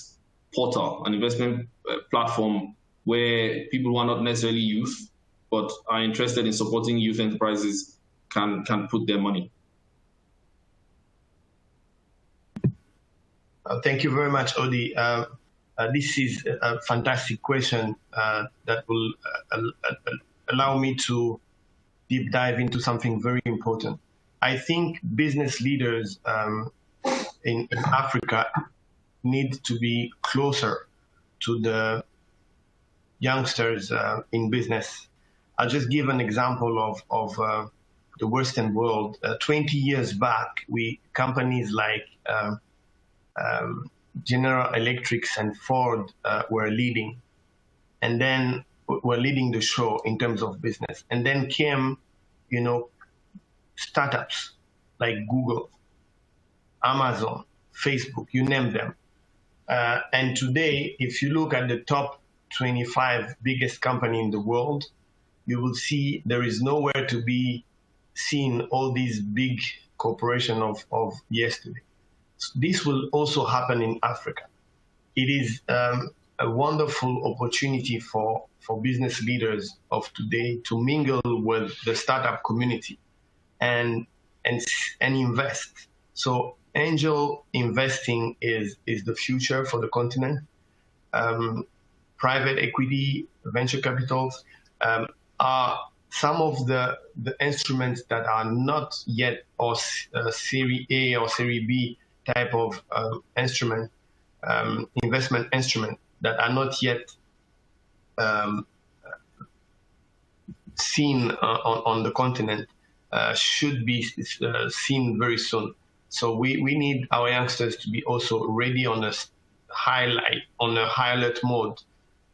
portal, an investment platform where people who are not necessarily youth, but are interested in supporting youth enterprises can put their money? Thank you very much, Odi. This is a fantastic question that will allow me to deep dive into something very important. I think business leaders in Africa need to be closer to the youngsters in business. I'll just give an example of the Western world. 20 years back, companies like General Electrics and Ford were leading, and then were leading the show in terms of business. And then came, startups like Google, Amazon, Facebook, you name them. And today, if you look at the top 25 biggest company in the world, you will see there is nowhere to be seen all these big corporations of yesterday. This will also happen in Africa. It is a wonderful opportunity for business leaders of today to mingle with the startup community and invest. So angel investing is the future for the continent. Private equity, venture capitals are some of the instruments that are not yet or Series A or Series B type of investment instrument that are not yet seen on the continent should be seen very soon. So we need our youngsters to be also ready on a high alert mode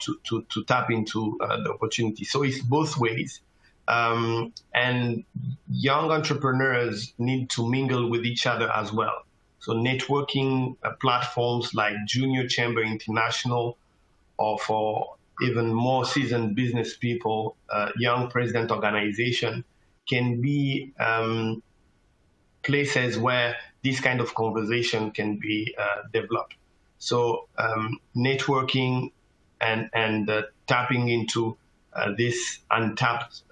to tap into the opportunity. So it's both ways. And young entrepreneurs need to mingle with each other as well. So networking platforms like Junior Chamber International, or for even more seasoned business people, Young President Organization, can be places where this kind of conversation can be developed. So networking and tapping into this untapped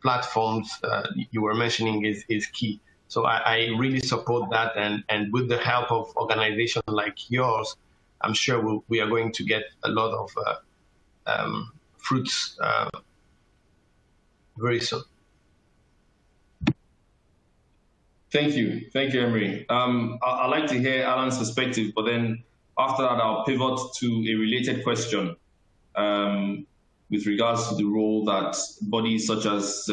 platforms you were mentioning is key. So I really support that, and with the help of organizations like yours, I'm sure we are going to get a lot of fruits very soon. Thank you, Emery. I'd like to hear Alan's perspective, but then after that, I'll pivot to a related question with regards to the role that bodies such as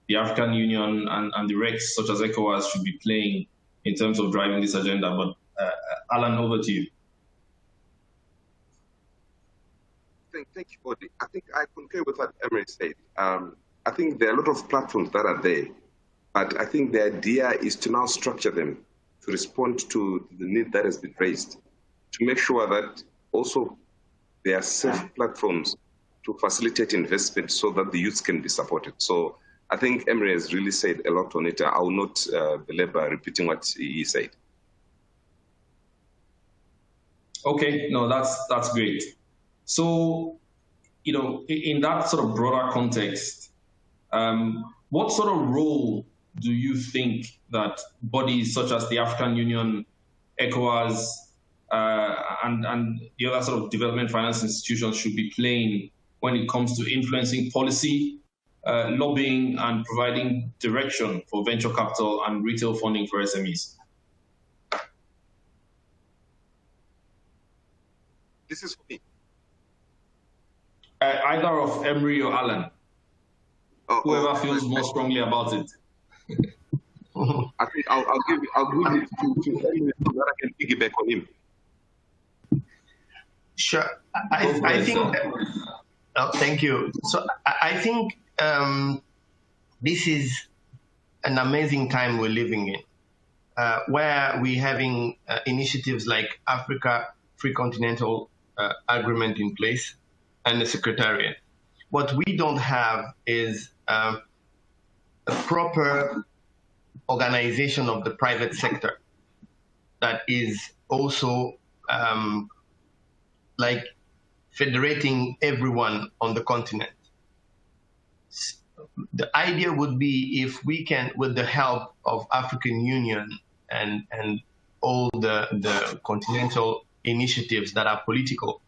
the African Union and the RECs such as ECOWAS should be playing in terms of driving this agenda. But Alan, over to you. Thank you, Odi. I think I concur with what Emery said. I think there are a lot of platforms that are there, but I think the idea is to now structure them to respond to the need that has been raised, to make sure that also there are safe platforms to facilitate investment so that the youth can be supported. So I think Emery has really said a lot on it. I will not belabor repeating what he said. Okay, no, that's great. So, in that sort of broader context, what sort of role do you think that bodies such as the African Union, ECOWAS, and the other sort of development finance institutions should be playing when it comes to influencing policy, lobbying, and providing direction for venture capital and retail funding for SMEs? This is for me. Either of Emery or Alan. Whoever feels more strongly about it. I think I'll give it to Emery so that I can piggyback on him. Sure. I think. Thank you. So I think this is an amazing time we're living in, where we're having initiatives like Africa Free Continental Agreement in place and the Secretariat. What we don't have is a proper organization of the private sector that is also like federating everyone on the continent. The idea would be if we can, with the help of African Union and all the continental initiatives that are political,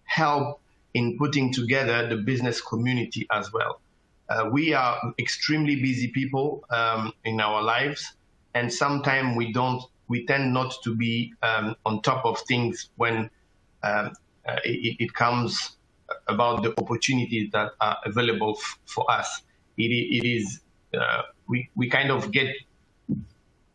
help in putting together the business community as well. We are extremely busy people in our lives, and sometimes we tend not to be on top of things when it comes about the opportunities that are available for us. We kind of get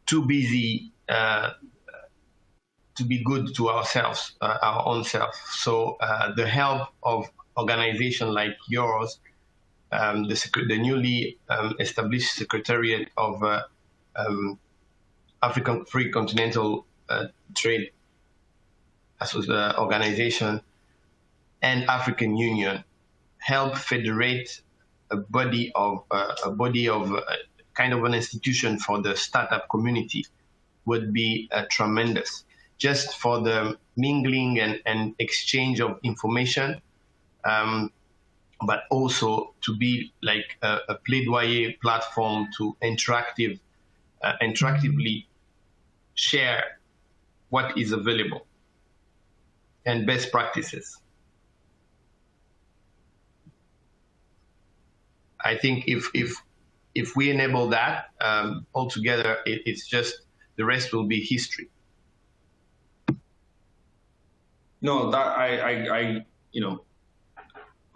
too busy to be good to ourselves, our own self. So the help of organization like yours, the newly established Secretariat of African Free Continental Trade Organization and African Union help federate a body of kind of an institution for the startup community would be tremendous, just for the mingling and exchange of information, but also to be like a plaidoyer platform to interactively share what is available and best practices. I think if we enable that altogether, it's just the rest will be history. No, that I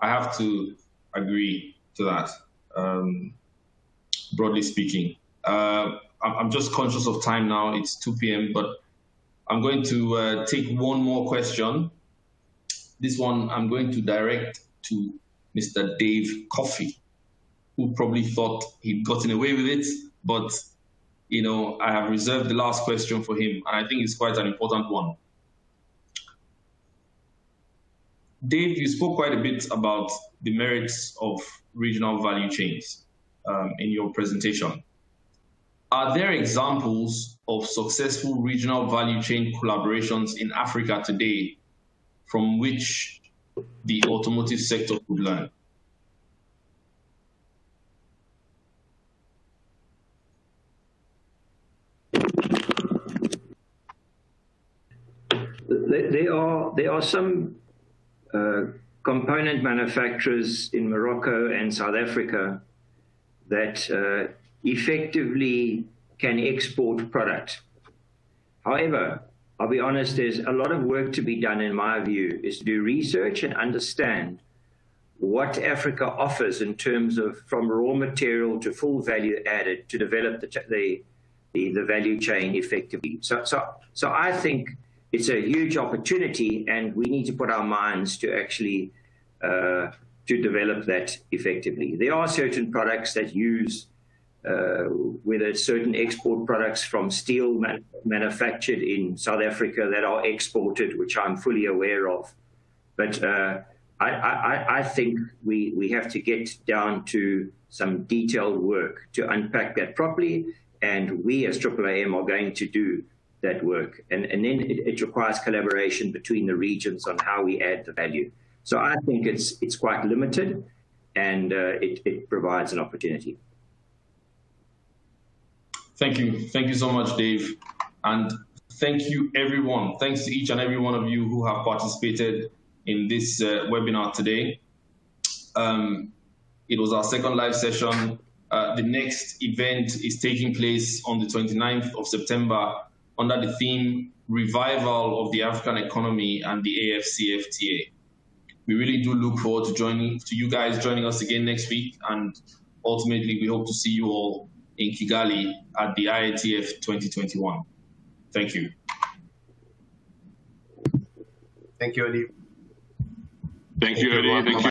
have to agree to that. Broadly speaking, I'm just conscious of time now. It's 2 p.m., but I'm going to take one more question. This one I'm going to direct to Mr. Dave Coffey, who probably thought he'd gotten away with it, but I have reserved the last question for him, and I think it's quite an important one. Dave, you spoke quite a bit about the merits of regional value chains in your presentation. Are there examples of successful regional value chain collaborations in Africa today from which the automotive sector could learn? There are some component manufacturers in Morocco and South Africa that effectively can export product. However, I'll be honest, there's a lot of work to be done, in my view, is to do research and understand what Africa offers in terms of from raw material to full value added to develop the value chain effectively. So I think it's a huge opportunity, and we need to put our minds to actually to develop that effectively. There are certain products that use, whether it's certain export products from steel manufactured in South Africa that are exported, which I'm fully aware of. But I think we have to get down to some detailed work to unpack that properly, and we as IAAM are going to do that work. And then it requires collaboration between the regions on how we add the value. So I think it's quite limited, and it provides an opportunity. Thank you. Thank you so much, Dave. And thank you, everyone. Thanks to each and every one of you who have participated in this webinar today. It was our second live session. The next event is taking place on the 29th of September under the theme Revival of the African Economy and the AFCFTA. We really do look forward to you guys joining us again next week, and ultimately we hope to see you all in Kigali at the IATF 2021. Thank you. Thank you, Odi. Thank you, Odi. Thank you.